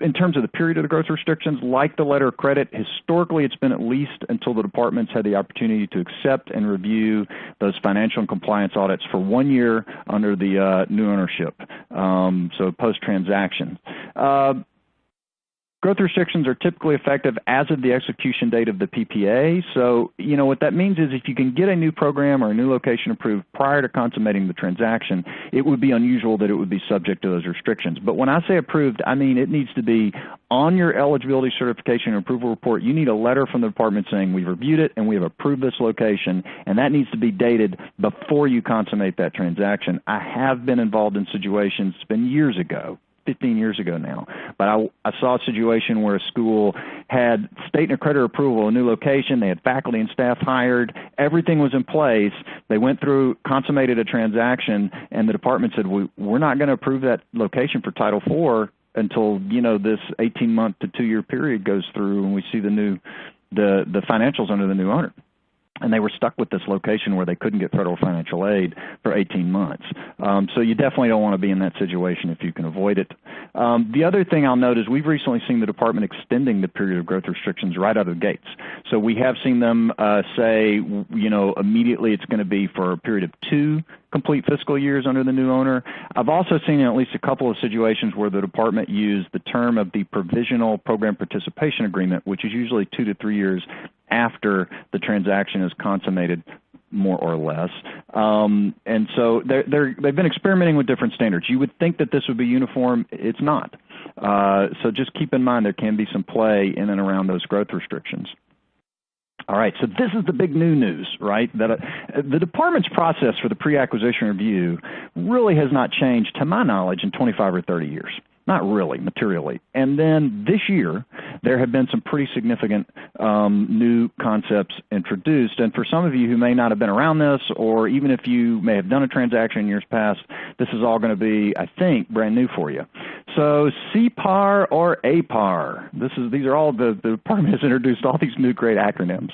In terms of the period of the growth restrictions, like the letter of credit, historically it's been at least until the department's had the opportunity to accept and review those financial and compliance audits for 1 year under the new ownership, so post-transaction. Growth restrictions are typically effective as of the execution date of the PPA. So, what that means is if you can get a new program or a new location approved prior to consummating the transaction, it would be unusual that it would be subject to those restrictions. But when I say approved, I mean it needs to be on your eligibility certification and approval report. You need a letter from the department saying we've reviewed it and we have approved this location, and that needs to be dated before you consummate that transaction. I have been involved in situations, it's been years ago, 15 years ago now, but I saw a situation where a school had state and accreditor approval, a new location, they had faculty and staff hired, everything was in place, they went through, consummated a transaction, and the department said, we're not going to approve that location for Title IV until, this 18-month to 2-year period goes through and we see the financials under the new owner. And they were stuck with this location where they couldn't get federal financial aid for 18 months. So you definitely don't want to be in that situation if you can avoid it. The other thing I'll note is we've recently seen the department extending the period of growth restrictions right out of the gates. So we have seen them say, immediately it's going to be for a period of 2 complete fiscal years under the new owner. I've also seen in at least a couple of situations where the department used the term of the provisional program participation agreement, which is usually 2 to 3 years after the transaction is consummated, more or less. And so they've been experimenting with different standards. You would think that this would be uniform. It's not. So just keep in mind there can be some play in and around those growth restrictions. All right, so this is the big new news, right? That the department's process for the pre-acquisition review really has not changed, to my knowledge, in 25 or 30 years. Not really, materially. And then this year, there have been some pretty significant new concepts introduced. And for some of you who may not have been around this, or even if you may have done a transaction in years past, this is all going to be, I think, brand new for you. So CPAR or APAR, these are all, the department has introduced all these new great acronyms.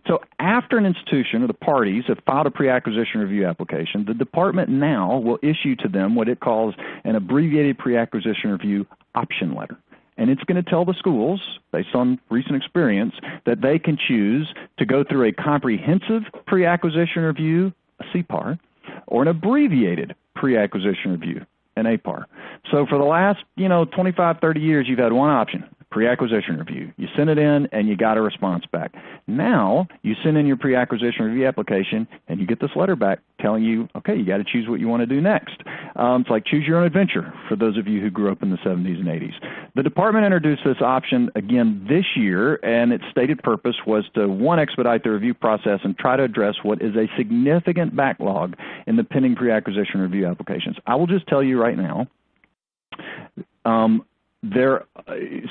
So after an institution or the parties have filed a pre-acquisition review application, the department now will issue to them what it calls an abbreviated pre-acquisition review option letter. And it's going to tell the schools, based on recent experience, that they can choose to go through a comprehensive pre-acquisition review, a CPAR, or an abbreviated pre-acquisition review, an APAR. So for the last, 25, 30 years, you've had one option, pre-acquisition review. You send it in and you got a response back. Now you send in your pre-acquisition review application and you get this letter back telling you, okay, you got to choose what you want to do next. It's like choose your own adventure for those of you who grew up in the 70s and 80s. The department introduced this option again this year, and its stated purpose was to, one, expedite the review process and try to address what is a significant backlog in the pending pre-acquisition review applications. I will just tell you right now,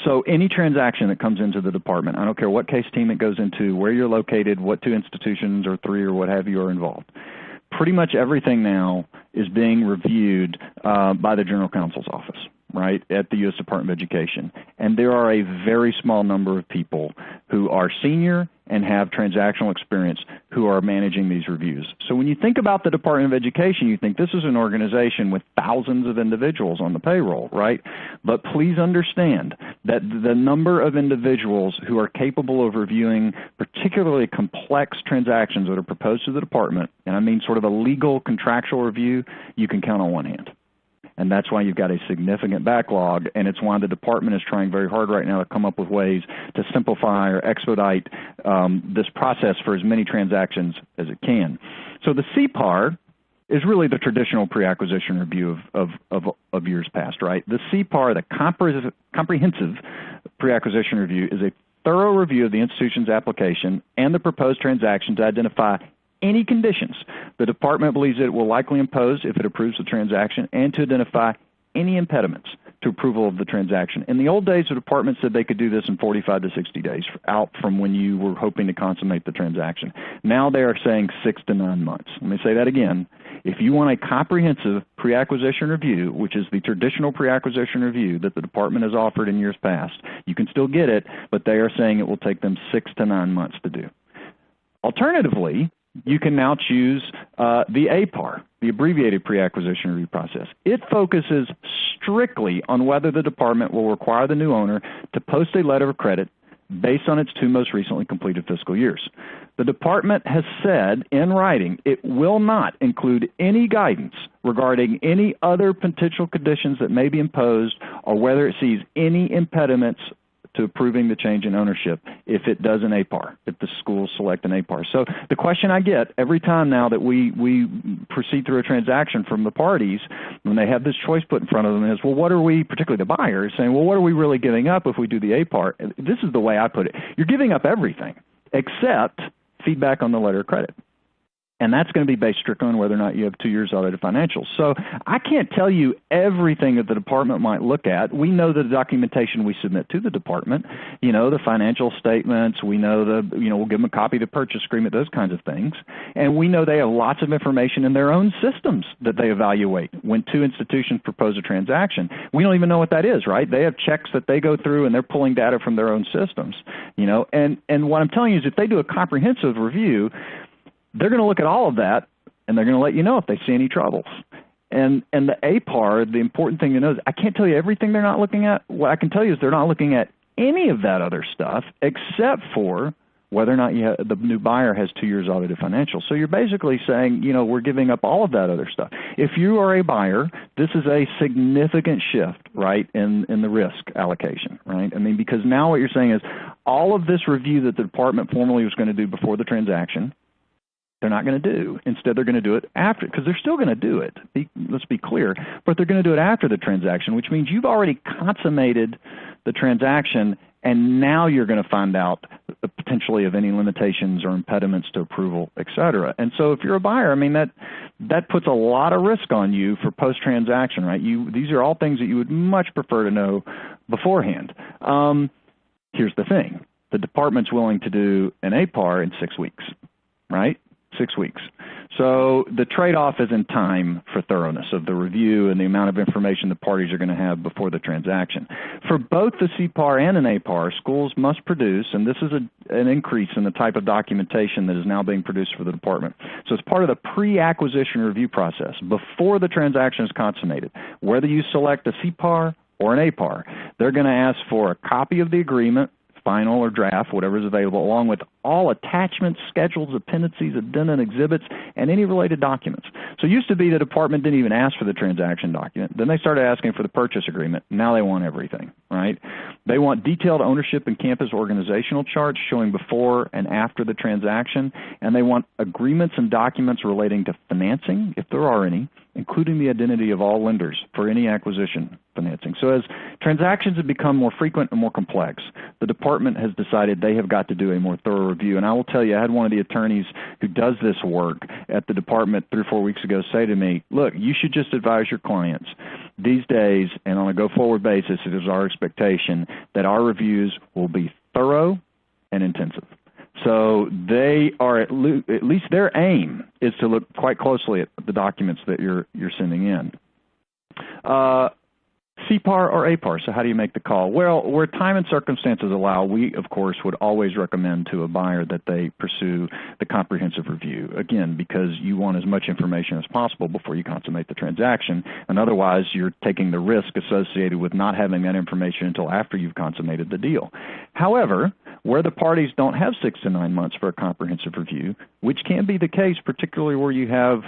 so any transaction that comes into the department, I don't care what case team it goes into, where you're located, what 2 institutions or 3 or what have you are involved, pretty much everything now is being reviewed by the General Counsel's office, right, at the U.S. Department of Education. And there are a very small number of people who are senior and have transactional experience who are managing these reviews. So when you think about the Department of Education, you think this is an organization with thousands of individuals on the payroll, right? But please understand that the number of individuals who are capable of reviewing particularly complex transactions that are proposed to the department, and I mean sort of a legal contractual review, you can count on one hand. And that's why you've got a significant backlog, and it's why the department is trying very hard right now to come up with ways to simplify or expedite this process for as many transactions as it can. So the CPAR is really the traditional pre-acquisition review of years past, right? The CPAR, the comprehensive pre-acquisition review, is a thorough review of the institution's application and the proposed transaction to identify any conditions the department believes it will likely impose if it approves the transaction, and to identify any impediments to approval of the transaction. In the old days, the department said they could do this in 45 to 60 days out from when you were hoping to consummate the transaction. Now they are saying 6 to 9 months. Let me say that again. If you want a comprehensive pre-acquisition review, which is the traditional pre-acquisition review that the department has offered in years past, you can still get it, but they are saying it will take them 6 to 9 months to do. Alternatively, you can now choose the APAR, the abbreviated pre-acquisition review process. It focuses strictly on whether the department will require the new owner to post a letter of credit based on its 2 most recently completed fiscal years. The department has said in writing it will not include any guidance regarding any other potential conditions that may be imposed or whether it sees any impediments to approving the change in ownership if it does an APAR, if the schools select an APAR. So the question I get every time now that we proceed through a transaction from the parties, when they have this choice put in front of them is, well, what are we, particularly the buyers, saying, well, what are we really giving up if we do the APAR? This is the way I put it. You're giving up everything except feedback on the letter of credit. And that's going to be based strictly on whether or not you have 2 years audited financials. So I can't tell you everything that the department might look at. We know the documentation we submit to the department, you know, the financial statements, we know we'll give them a copy of the purchase agreement, those kinds of things. And we know they have lots of information in their own systems that they evaluate when 2 institutions propose a transaction. We don't even know what that is, right? They have checks that they go through and they're pulling data from their own systems, you know. And what I'm telling you is if they do a comprehensive review, they're going to look at all of that, and they're going to let you know if they see any troubles. And the APAR, the important thing to know is I can't tell you everything they're not looking at. What I can tell you is they're not looking at any of that other stuff except for whether or not the new buyer has 2 years audited financials. So you're basically saying, you know, we're giving up all of that other stuff. If you are a buyer, this is a significant shift, right, in the risk allocation, right? I mean, because now what you're saying is all of this review that the department formally was going to do before the transaction, they're not going to do. Instead, they're going to do it after, because they're still going to do it. Let's be clear. But they're going to do it after the transaction, which means you've already consummated the transaction, and now you're going to find out potentially of any limitations or impediments to approval, et cetera. And so if you're a buyer, I mean, that puts a lot of risk on you for post-transaction, right? These are all things that you would much prefer to know beforehand. Here's the thing. The department's willing to do an APAR in 6 weeks, right? 6 weeks. So the trade-off is in time for thoroughness of the review and the amount of information the parties are going to have before the transaction. For both the CPAR and an APAR, schools must produce, and this is an increase in the type of documentation that is now being produced for the department. So it's part of the pre-acquisition review process before the transaction is consummated. Whether you select a CPAR or an APAR, they're going to ask for a copy of the agreement, final or draft, whatever is available, along with all attachments, schedules, appendices, addenda, and exhibits, and any related documents. So it used to be the department didn't even ask for the transaction document. Then they started asking for the purchase agreement. Now they want everything, right? They want detailed ownership and campus organizational charts showing before and after the transaction, and they want agreements and documents relating to financing, if there are any, including the identity of all lenders for any acquisition financing. So as transactions have become more frequent and more complex, the department has decided they have got to do a more thorough review. And I will tell you, I had one of the attorneys who does this work at the department 3 or 4 weeks ago say to me, look, you should just advise your clients these days, and on a go-forward basis, it is our expectation that our reviews will be thorough and intensive. So they are at least their aim is to look quite closely at the documents that you're sending in. CPAR or APAR, so how do you make the call? Well, where time and circumstances allow, we, of course, would always recommend to a buyer that they pursue the comprehensive review, again, because you want as much information as possible before you consummate the transaction, and otherwise you're taking the risk associated with not having that information until after you've consummated the deal. However, where the parties don't have 6 to 9 months for a comprehensive review, which can be the case, particularly where you have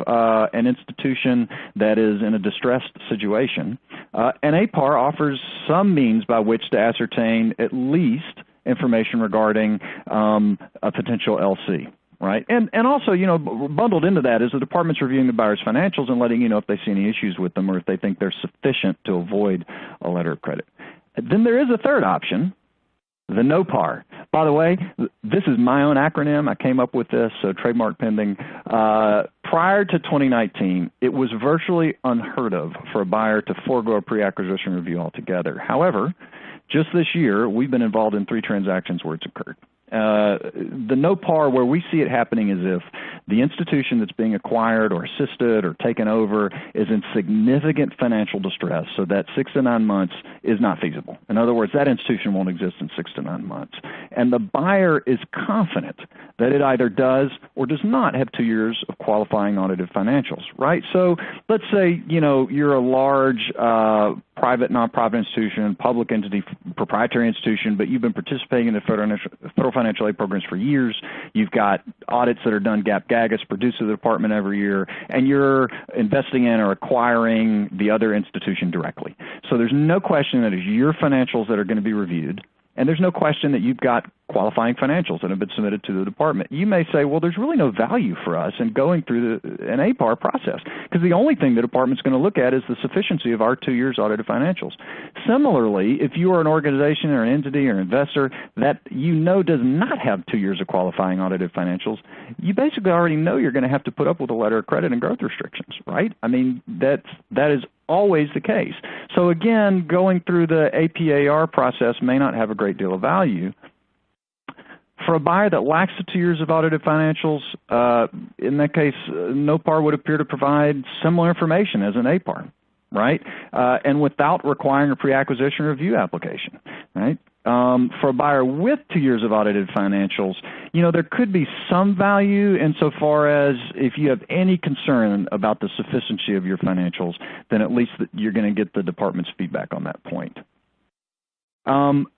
an institution that is in a distressed situation, an APAR offers some means by which to ascertain at least information regarding a potential LC. Right, and also, you know, bundled into that is the department's reviewing the buyer's financials and letting you know if they see any issues with them or if they think they're sufficient to avoid a letter of credit. Then there is a third option, The NOPAR. By the way, this is my own acronym. I came up with this, so trademark pending. Prior to 2019, it was virtually unheard of for a buyer to forego a pre-acquisition review altogether. However, just this year, we've been involved in 3 transactions where it's occurred. The NOPAR, where we see it happening, is if the institution that's being acquired or assisted or taken over is in significant financial distress, so that 6 to 9 months is not feasible. In other words, that institution won't exist in 6 to 9 months. And the buyer is confident that it either does or does not have 2 years of qualifying audited financials, right? So let's say, you're a large private, nonprofit institution, public entity, proprietary institution, but you've been participating in the federal financial aid programs for years. You've got audits that are done GAP-GAGAS, produced to the department every year, and you're investing in or acquiring the other institution directly. So there's no question that it's your financials that are going to be reviewed, and there's no question that you've got qualifying financials that have been submitted to the department. You may say, well, there's really no value for us in going through an APAR process, because the only thing the department's going to look at is the sufficiency of our 2 years audited financials. Similarly, if you are an organization or an entity or investor that does not have 2 years of qualifying audited financials, you basically already know you're going to have to put up with a letter of credit and growth restrictions, right? I mean, that is always the case. So again, going through the APAR process may not have a great deal of value. For a buyer that lacks the 2 years of audited financials, in that case, NOPAR would appear to provide similar information as an APAR, right? And without requiring a pre-acquisition review application, right? For a buyer with 2 years of audited financials, there could be some value insofar as if you have any concern about the sufficiency of your financials, then at least you're going to get the department's feedback on that point.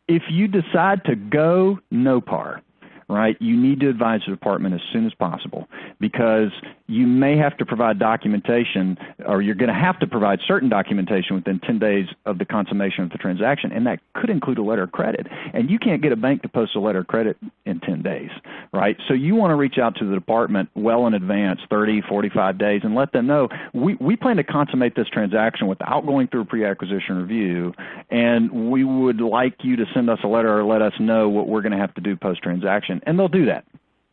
If you decide to go NOPAR, right, you need to advise the department as soon as possible, because you may have to provide documentation, or you're going to have to provide certain documentation within 10 days of the consummation of the transaction, and that could include a letter of credit. And you can't get a bank to post a letter of credit in 10 days, right? So you want to reach out to the department well in advance, 30, 45 days, and let them know, we plan to consummate this transaction without going through a pre-acquisition review, and we would like you to send us a letter or let us know what we're going to have to do post-transaction. And they'll do that.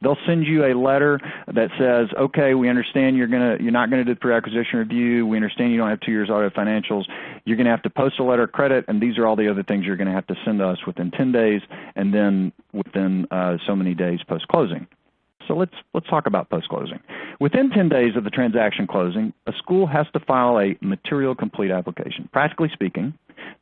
They'll send you a letter that says, okay, we understand you're not going to do the pre-acquisition review. We understand you don't have 2 years audited financials. You're going to have to post a letter of credit, and these are all the other things you're going to have to send us within 10 days, and then within so many days post-closing. So let's talk about post-closing. Within 10 days of the transaction closing, a school has to file a material complete application. Practically speaking,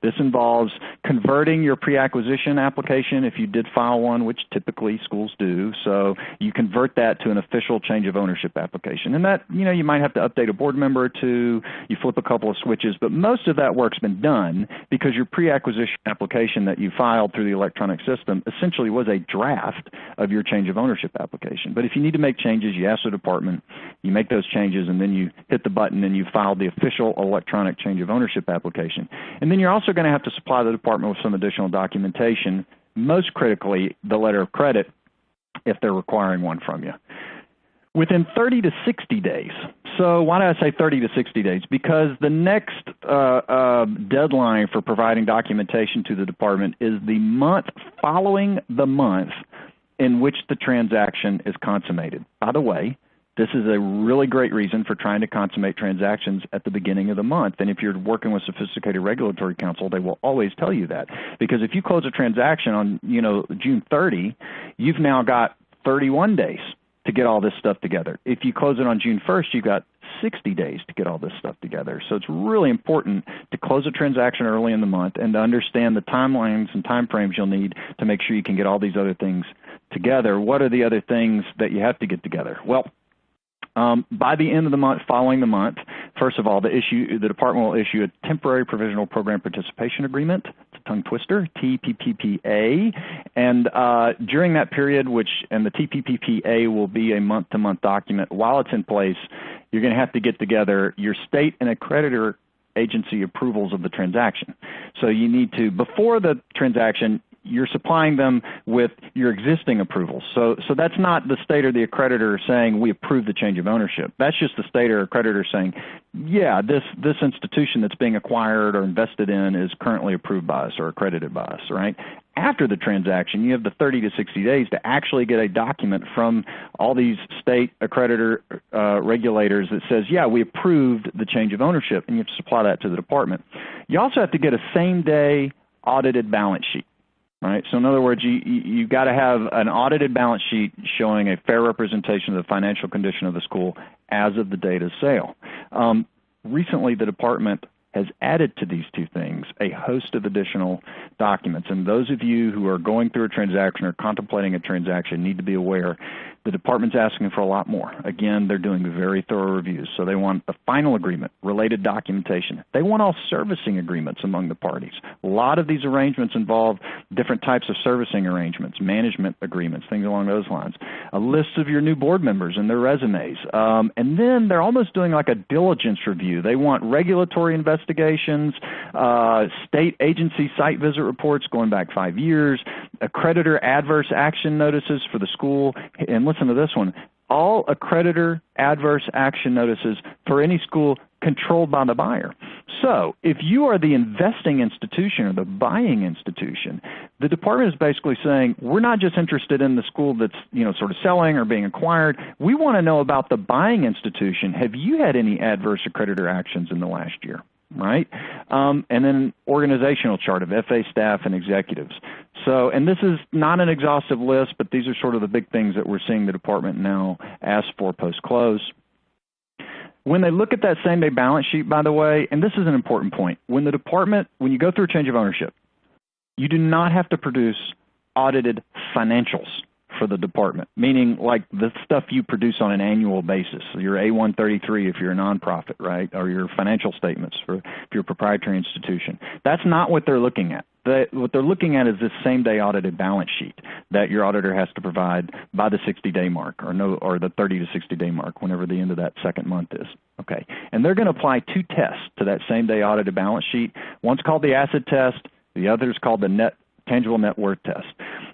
this involves converting your pre-acquisition application if you did file one, which typically schools do. So you convert that to an official change of ownership application. And that, you might have to update a board member or two, you flip a couple of switches, but most of that work's been done because your pre-acquisition application that you filed through the electronic system essentially was a draft of your change of ownership application. But if you need to make changes, you ask the department, you make those changes, and then you hit the button and you file the official electronic change of ownership application. And then you're also going to have to supply the department with some additional documentation, most critically the letter of credit if they're requiring one from you. Within 30 to 60 days. So why do I say 30 to 60 days? Because the next deadline for providing documentation to the department is the month following the month in which the transaction is consummated. By the way, this is a really great reason for trying to consummate transactions at the beginning of the month. And if you're working with sophisticated regulatory counsel, they will always tell you that. Because if you close a transaction on, June 30, you've now got 31 days to get all this stuff together. If you close it on June 1st, you've got 60 days to get all this stuff together. So it's really important to close a transaction early in the month and to understand the timelines and timeframes you'll need to make sure you can get all these other things together. What are the other things that you have to get together? Well, by the end of the month, following the month, first of all, the department will issue a temporary provisional program participation agreement. It's a tongue twister, PPPPA. And during that period, and the PPPPA will be a month-to-month document, while it's in place, you're going to have to get together your state and accreditor agency approvals of the transaction. So you need to, before the transaction, you're supplying them with your existing approvals. So that's not the state or the accreditor saying we approve the change of ownership. That's just the state or accreditor saying, yeah, this institution that's being acquired or invested in is currently approved by us or accredited by us, right? after the transaction, you have the 30 to 60 days to actually get a document from all these state accreditor regulators that says, yeah, we approved the change of ownership, and you have to supply that to the department. You also have to get a same-day audited balance sheet. Right? So in other words, you've got to have an audited balance sheet showing a fair representation of the financial condition of the school as of the date of sale. Recently, the department has added to these two things a host of additional documents. And those of you who are going through a transaction or contemplating a transaction need to be aware the department's asking for a lot more. Again, they're doing very thorough reviews. So they want the final agreement, related documentation. They want all servicing agreements among the parties. A lot of these arrangements involve different types of servicing arrangements, management agreements, things along those lines. A list of your new board members and their resumes. And then they're almost doing like a diligence review. They want regulatory investigations, state agency site visit reports going back 5 years, accreditor adverse action notices for the school, and listen to this one, all accreditor adverse action notices for any school controlled by the buyer. So if you are the investing institution or the buying institution, the department is basically saying, we're not just interested in the school that's sort of selling or being acquired. We want to know about the buying institution. Have you had any adverse accreditor actions in the last year? Right? And then an organizational chart of FA staff and executives. So, and this is not an exhaustive list, but these are sort of the big things that we're seeing the department now ask for post-close. When they look at that same-day balance sheet, by the way, and this is an important point, when the department, when you go through a change of ownership, you do not have to produce audited financials for the department, meaning like the stuff you produce on an annual basis, your A133 if you're a nonprofit, right, or your financial statements if you're a proprietary institution. That's not what they're looking at. What they're looking at is this same-day audited balance sheet that your auditor has to provide by the 60-day mark or the 30 to 60-day mark, whenever the end of that second month is. Okay, and they're going to apply two tests to that same-day audited balance sheet. One's called the asset test. The other is called the tangible net worth test.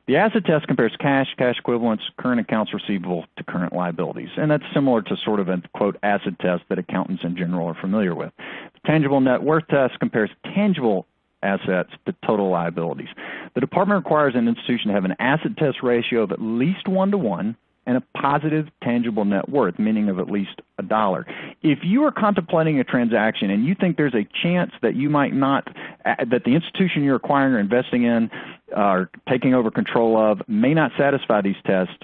The asset test compares cash equivalents, current accounts receivable to current liabilities, and that's similar to sort of a, quote, asset test that accountants in general are familiar with. The tangible net worth test compares tangible assets to total liabilities. The department requires an institution to have an asset test ratio of at least 1-to-1 and a positive tangible net worth, meaning of at least $1. If you are contemplating a transaction and you think there's a chance that you might not, that the institution you're acquiring or investing in or taking over control of may not satisfy these tests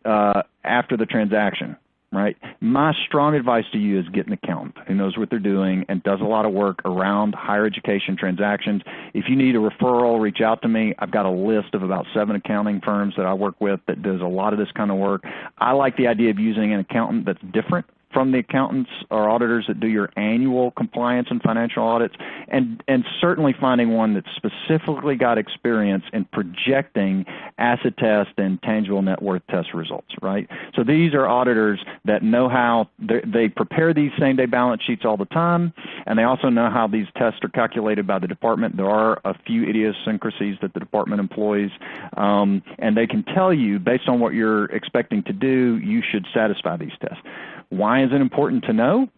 after the transaction, right? My strong advice to you is get an accountant who knows what they're doing and does a lot of work around higher education transactions. If you need a referral, reach out to me. I've got a list of about 7 accounting firms that I work with that does a lot of this kind of work. I like the idea of using an accountant that's different from the accountants or auditors that do your annual compliance and financial audits, and certainly finding one that's specifically got experience in projecting asset test and tangible net worth test results, right? So these are auditors that know how they prepare these same-day balance sheets all the time, and they also know how these tests are calculated by the department. There are a few idiosyncrasies that the department employs, and they can tell you, based on what you're expecting to do, you should satisfy these tests. Why is it important to know?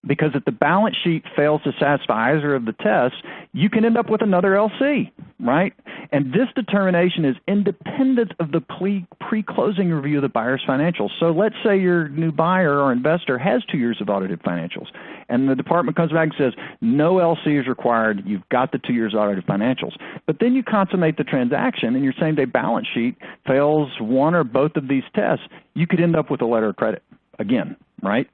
Because if the balance sheet fails to satisfy either of the tests, you can end up with another LC, right? And this determination is independent of the pre-closing review of the buyer's financials. So let's say your new buyer or investor has 2 years of audited financials, and the department comes back and says, no LC is required, you've got the 2 years audited financials. But then you consummate the transaction and your same-day balance sheet fails one or both of these tests, you could end up with a letter of credit again, right?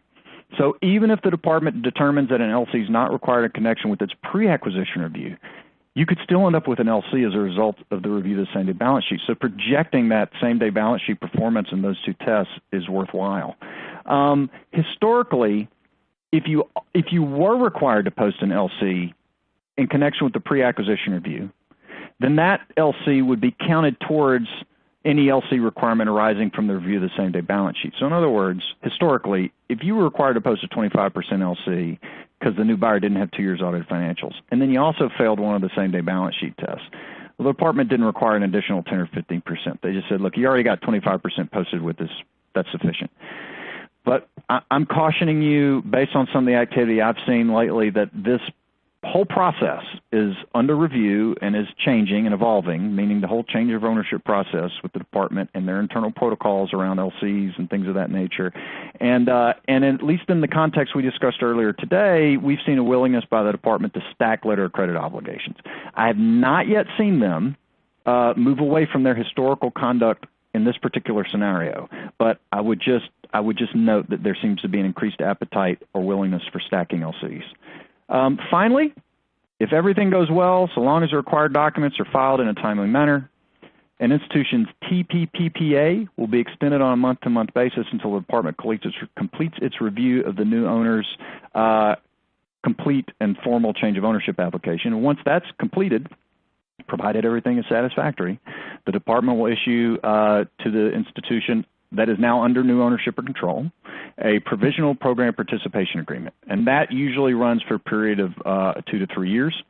So even if the department determines that an LC is not required in connection with its pre-acquisition review, you could still end up with an LC as a result of the review of the same-day balance sheet. So projecting that same-day balance sheet performance in those two tests is worthwhile. Historically, if you were required to post an LC in connection with the pre-acquisition review, then that LC would be counted towards any LC requirement arising from the review of the same-day balance sheet. So in other words, historically, if you were required to post a 25% LC because the new buyer didn't have 2 years audited financials, and then you also failed one of the same-day balance sheet tests, well, the department didn't require an additional 10 or 15%. They just said, look, you already got 25% posted with this. That's sufficient. But I'm cautioning you, based on some of the activity I've seen lately, that this whole process is under review and is changing and evolving, meaning the whole change of ownership process with the department and their internal protocols around LCs and things of that nature. And at least in the context we discussed earlier today, we've seen a willingness by the department to stack letter of credit obligations. I have not yet seen them move away from their historical conduct in this particular scenario, but I would just note that there seems to be an increased appetite or willingness for stacking LCs. Finally, if everything goes well, so long as the required documents are filed in a timely manner, an institution's PPPPA will be extended on a month-to-month basis until the department completes its review of the new owner's complete and formal change of ownership application. And once that's completed, provided everything is satisfactory, the department will issue to the institution that is now under new ownership or control a provisional program participation agreement. And that usually runs for a period of 2 to 3 years.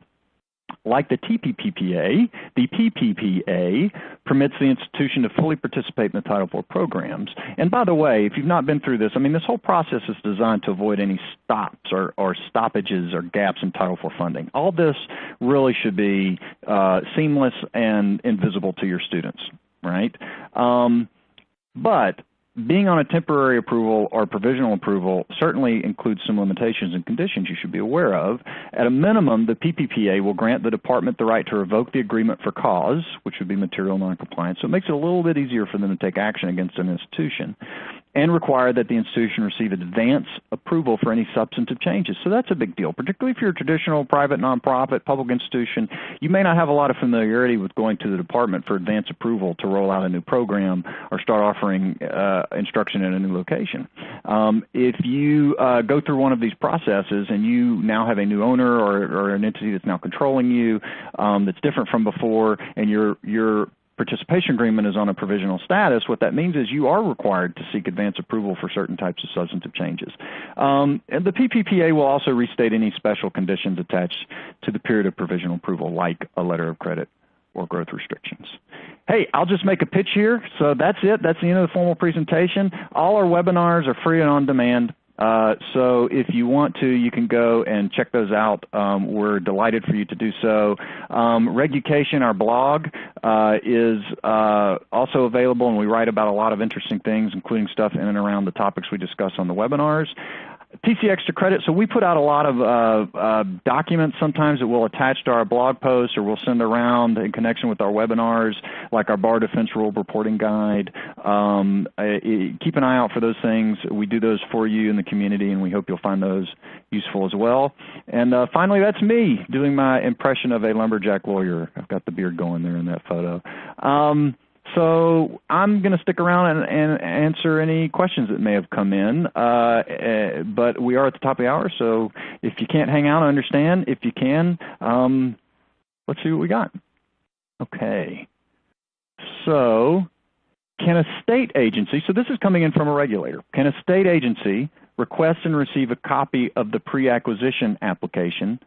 Like the TPPPA, the PPPA permits the institution to fully participate in the Title IV programs. And by the way, if you've not been through this, I mean, this whole process is designed to avoid any stops or stoppages or gaps in Title IV funding. All this really should be seamless and invisible to your students, right? But being on a temporary approval or provisional approval certainly includes some limitations and conditions you should be aware of. At a minimum, the PPPA will grant the department the right to revoke the agreement for cause, which would be material noncompliance. So it makes it a little bit easier for them to take action against an institution, and require that the institution receive advance approval for any substantive changes. So that's a big deal, particularly if you're a traditional private, nonprofit, public institution. You may not have a lot of familiarity with going to the department for advance approval to roll out a new program or start offering instruction in a new location. If you go through one of these processes and you now have a new owner or an entity that's now controlling you that's different from before, and your participation agreement is on a provisional status, what that means is you are required to seek advance approval for certain types of substantive changes. And the PPPA will also restate any special conditions attached to the period of provisional approval, like a letter of credit or growth restrictions. Hey, I'll just make a pitch here. So that's it. That's the end of the formal presentation. All our webinars are free and on demand. So if you want to, you can go and check those out. We're delighted for you to do so. Regucation, our blog, is also available, and we write about a lot of interesting things, including stuff in and around the topics we discuss on the webinars. TC Extra Credit, so we put out a lot of documents sometimes that we'll attach to our blog posts or we'll send around in connection with our webinars, like our Bar Defense Rule Reporting Guide. Keep an eye out for those things. We do those for you in the community, and we hope you'll find those useful as well. And finally, that's me doing my impression of a lumberjack lawyer. I've got the beard going there in that photo. So I'm going to stick around and answer any questions that may have come in, but we are at the top of the hour, so if you can't hang out, I understand. If you can, let's see what we got. Okay. So can a state agency, so this is coming in from a regulator, can a state agency request and receive a copy of the pre-acquisition application?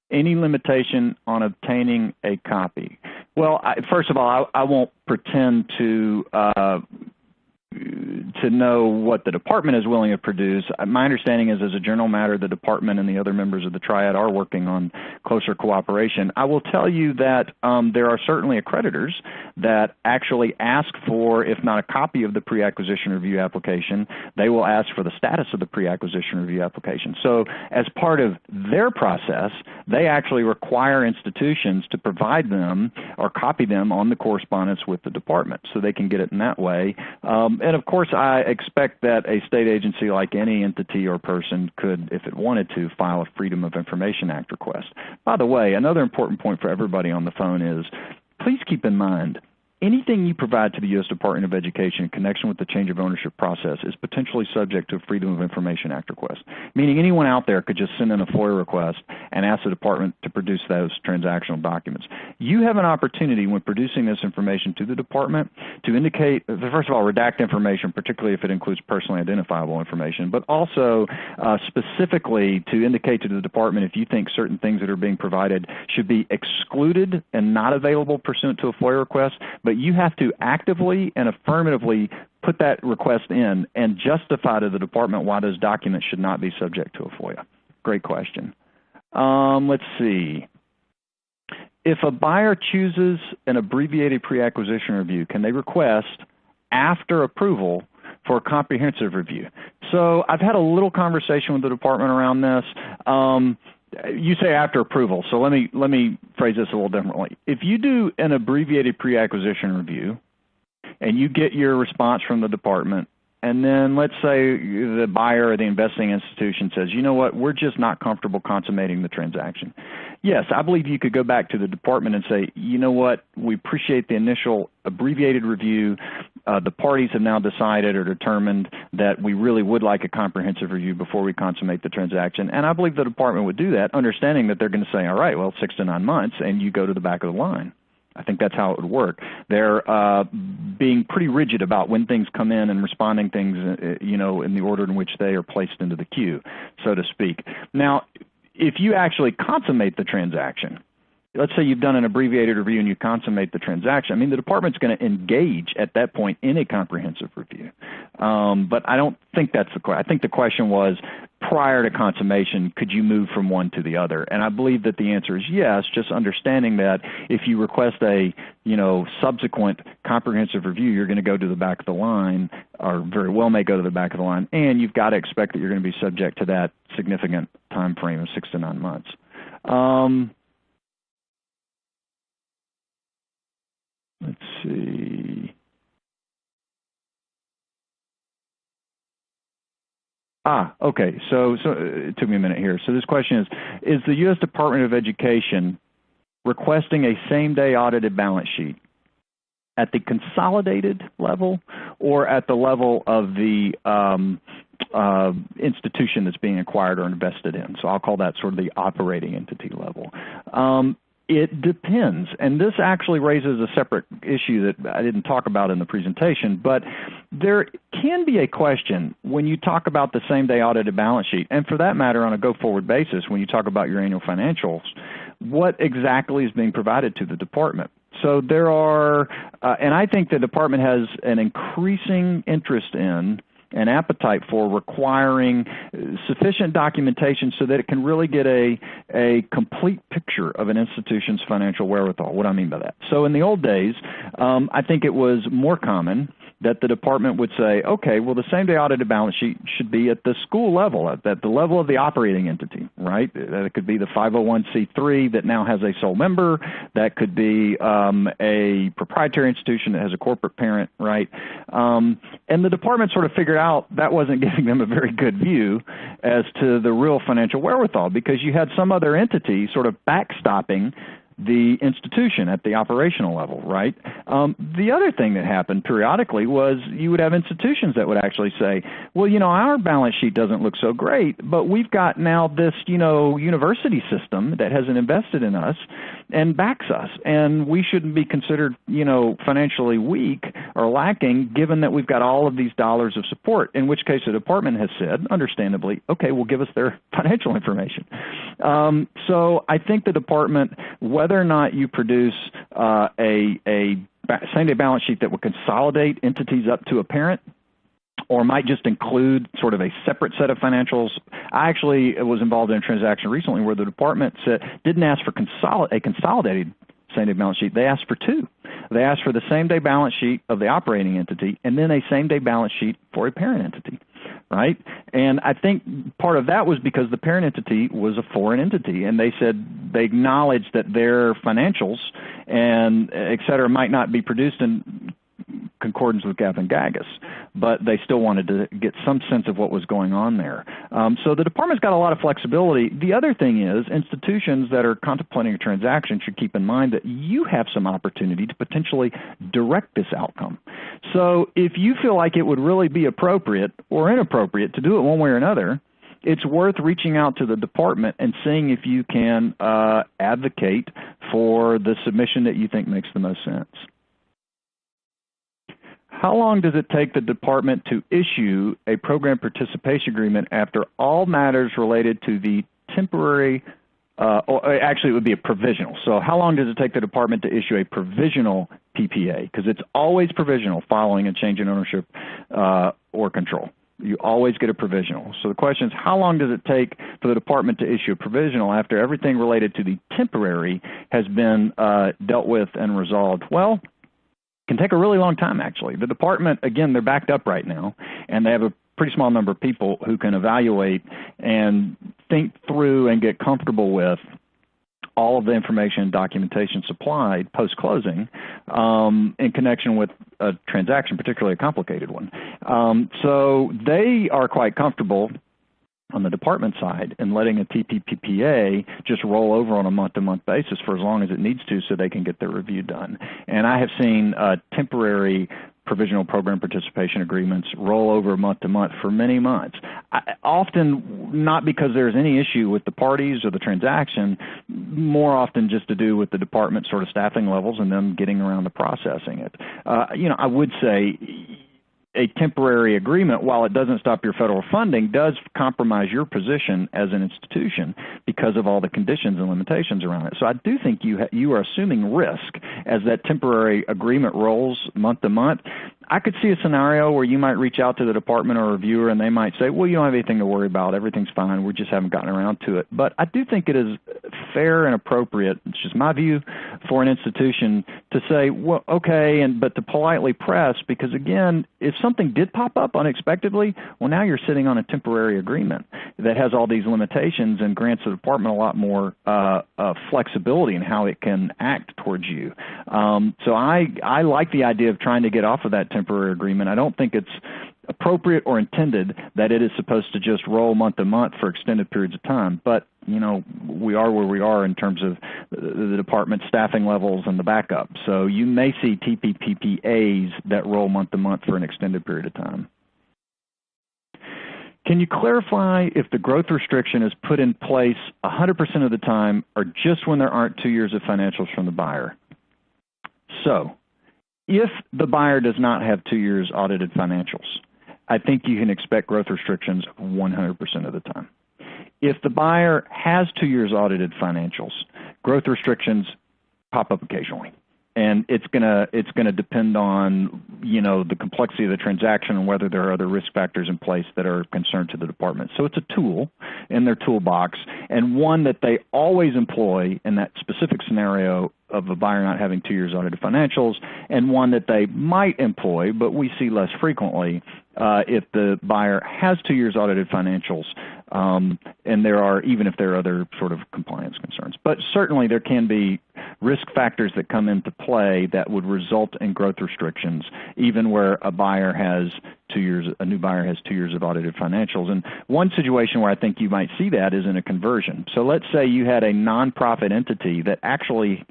Any limitation on obtaining a copy? Well, first of all, I won't pretend to know what the department is willing to produce. My understanding is, as a general matter, the department and the other members of the triad are working on closer cooperation. I will tell you that there are certainly accreditors that actually ask for, if not a copy of the pre-acquisition review application, they will ask for the status of the pre-acquisition review application. So as part of their process, they actually require institutions to provide them or copy them on the correspondence with the department so they can get it in that way. And of course, I expect that a state agency, like any entity or person, could, if it wanted to, file a Freedom of Information Act request. By the way, another important point for everybody on the phone is, please keep in mind, anything you provide to the U.S. Department of Education in connection with the change of ownership process is potentially subject to a Freedom of Information Act request, meaning anyone out there could just send in a FOIA request and ask the department to produce those transactional documents. You have an opportunity when producing this information to the department to indicate, first of all, redact information, particularly if it includes personally identifiable information, but also specifically to indicate to the department if you think certain things that are being provided should be excluded and not available pursuant to a FOIA request. But you have to actively and affirmatively put that request in and justify to the department why those documents should not be subject to a FOIA. Great question. Let's see. If a buyer chooses an abbreviated pre-acquisition review, can they request after approval for a comprehensive review? So I've had a little conversation with the department around this. You say after approval, so let me phrase this a little differently. If you do an abbreviated pre-acquisition review and you get your response from the department, and then let's say the buyer or the investing institution says, you know what, we're just not comfortable consummating the transaction. Yes, I believe you could go back to the department and say, you know what, we appreciate the initial abbreviated review. The parties have now decided or determined that we really would like a comprehensive review before we consummate the transaction. And I believe the department would do that, understanding that they're going to say, all right, well, 6 to 9 months, and you go to the back of the line. I think that's how it would work. They're being pretty rigid about when things come in and responding things, you know, in the order in which they are placed into the queue, so to speak. Now, if you actually consummate the transaction, let's say you've done an abbreviated review and you consummate the transaction, I mean, the department's going to engage at that point in a comprehensive review. But I don't think that's the question. I think the question was, prior to consummation, could you move from one to the other? And I believe that the answer is yes, just understanding that if you request a, you know, subsequent comprehensive review, you're going to go to the back of the line, or very well may go to the back of the line, and you've got to expect that you're going to be subject to that significant time frame of 6 to 9 months. Let's see. Okay. So it took me a minute here. So this question is the U.S. Department of Education requesting a same-day audited balance sheet at the consolidated level or at the level of the institution that's being acquired or invested in? So I'll call that sort of the operating entity level. It depends, and this actually raises a separate issue that I didn't talk about in the presentation, but there can be a question when you talk about the same-day audited balance sheet, and for that matter on a go-forward basis when you talk about your annual financials, what exactly is being provided to the department. So there are, and I think the department has an increasing interest in an appetite for requiring sufficient documentation so that it can really get a complete picture of an institution's financial wherewithal. What do I mean by that? So in the old days, I think it was more common that the department would say, okay, well, the same-day audited balance sheet should be at the school level, at the level of the operating entity, right? That could be the 501c3 that now has a sole member. That could be a proprietary institution that has a corporate parent, right? And the department sort of figured out that wasn't giving them a very good view as to the real financial wherewithal, because you had some other entity sort of backstopping the institution at the operational level, right? The other thing that happened periodically was you would have institutions that would actually say, well, you know, our balance sheet doesn't look so great, but we've got now this, you know, university system that hasn't invested in us and backs us, and we shouldn't be considered, you know, financially weak or lacking given that we've got all of these dollars of support, in which case the department has said, understandably, okay, well, give us their financial information. So I think the department, whether or not you produce a same-day balance sheet that will consolidate entities up to a parent, or might just include sort of a separate set of financials. I actually was involved in a transaction recently where the department didn't ask for a consolidated same-day balance sheet. They asked for two. They asked for the same-day balance sheet of the operating entity and then a same-day balance sheet for a parent entity, right? And I think part of that was because the parent entity was a foreign entity, and they said they acknowledged that their financials and et cetera might not be produced in concordance with GAAP and GAGAS, but they still wanted to get some sense of what was going on there. So the department's got a lot of flexibility. The other thing is institutions that are contemplating a transaction should keep in mind that you have some opportunity to potentially direct this outcome. So if you feel like it would really be appropriate or inappropriate to do it one way or another, it's worth reaching out to the department and seeing if you can advocate for the submission that you think makes the most sense. How long does it take the department to issue a program participation agreement after all matters related to the temporary, or actually it would be a provisional. So how long does it take the department to issue a provisional PPA? Because it's always provisional following a change in ownership or control. You always get a provisional. So the question is, how long does it take for the department to issue a provisional after everything related to the temporary has been dealt with and resolved? Well, it can take a really long time, actually. The department, again, they're backed up right now, and they have a pretty small number of people who can evaluate and think through and get comfortable with all of the information and documentation supplied post-closing in connection with a transaction, particularly a complicated one. So they are quite comfortable on the department side in letting a PPPPA just roll over on a month-to-month basis for as long as it needs to so they can get their review done. And I have seen temporary provisional program participation agreements roll over month to month for many months. Often not because there's any issue with the parties or the transaction, more often just to do with the department sort of staffing levels and them getting around to processing it. I would say a temporary agreement, while it doesn't stop your federal funding, does compromise your position as an institution because of all the conditions and limitations around it. So I do think you are assuming risk as that temporary agreement rolls month to month. I could see a scenario where you might reach out to the department or reviewer and they might say, well, you don't have anything to worry about. Everything's fine. We just haven't gotten around to it. But I do think it is fair and appropriate, it's just my view, for an institution to say, well, okay, but to politely press, because again, if something did pop up unexpectedly, well, now you're sitting on a temporary agreement that has all these limitations and grants the department a lot more flexibility in how it can act towards you. So I like the idea of trying to get off of that temporary agreement. I don't think it's appropriate or intended that it is supposed to just roll month to month for extended periods of time. But, we are where we are in terms of the department staffing levels and the backup. So you may see PPPPAs that roll month to month for an extended period of time. Can you clarify if the growth restriction is put in place 100% of the time or just when there aren't 2 years of financials from the buyer? So, if the buyer does not have 2 years audited financials, I think you can expect growth restrictions 100% of the time. If the buyer has 2 years audited financials, growth restrictions pop up occasionally. And it's gonna depend on, the complexity of the transaction and whether there are other risk factors in place that are concerned to the department. So it's a tool in their toolbox, and one that they always employ in that specific scenario of a buyer not having 2 years audited financials, and one that they might employ, but we see less frequently, if the buyer has 2 years audited financials, and even if there are other sort of compliance concerns. But certainly there can be risk factors that come into play that would result in growth restrictions, even where a new buyer has 2 years of audited financials. And one situation where I think you might see that is in a conversion. So let's say you had a nonprofit entity that actually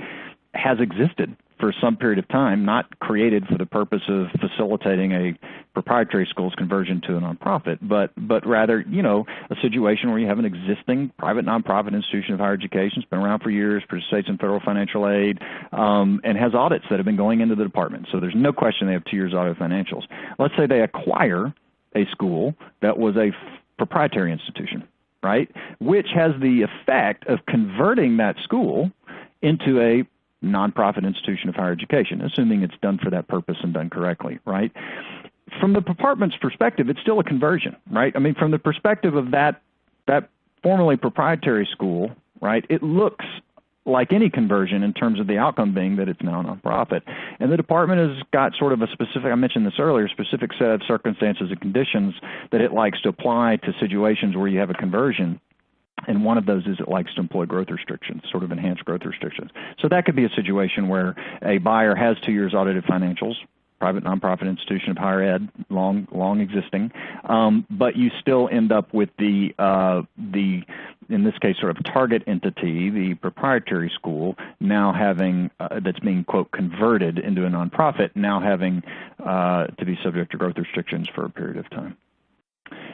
has existed for some period of time, not created for the purpose of facilitating a proprietary school's conversion to a nonprofit, but rather, a situation where you have an existing private nonprofit institution of higher education, it's been around for years, participates in federal financial aid, and has audits that have been going into the department. So there's no question they have 2 years audited financials. Let's say they acquire a school that was a proprietary institution, right, which has the effect of converting that school into a nonprofit institution of higher education, assuming it's done for that purpose and done correctly, right? From the department's perspective, it's still a conversion, right? I mean, from the perspective of that formerly proprietary school, right, it looks like any conversion in terms of the outcome being that it's now a nonprofit. And the department has got sort of a specific, I mentioned this earlier, specific set of circumstances and conditions that it likes to apply to situations where you have a conversion. And one of those is it likes to employ growth restrictions, sort of enhanced growth restrictions. So that could be a situation where a buyer has 2 years audited financials, private nonprofit institution of higher ed, long existing, but you still end up with the in this case sort of target entity, the proprietary school, now having that's being quote converted into a nonprofit, now having to be subject to growth restrictions for a period of time.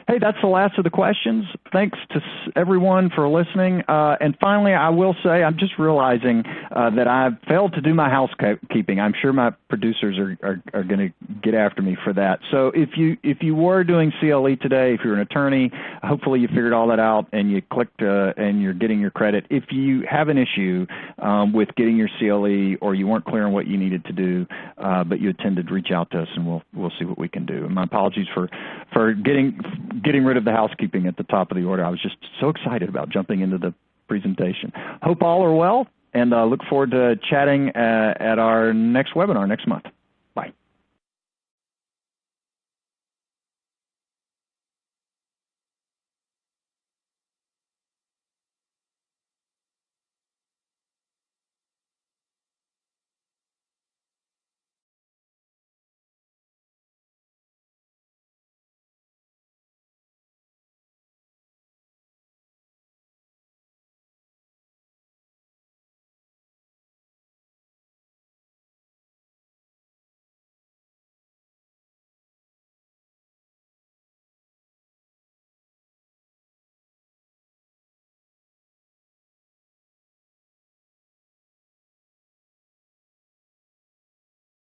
Hey, that's the last of the questions. Thanks to everyone for listening. And finally, I will say I'm just realizing that I've failed to do my housekeeping. I'm sure my producers are going to get after me for that. So if you were doing CLE today, if you're an attorney, hopefully you figured all that out and you clicked and you're getting your credit. If you have an issue with getting your CLE or you weren't clear on what you needed to do, but you intended to reach out to us and we'll see what we can do. And my apologies for getting getting rid of the housekeeping at the top of the order. I was just so excited about jumping into the presentation. Hope all are well, and look forward to chatting at our next webinar next month.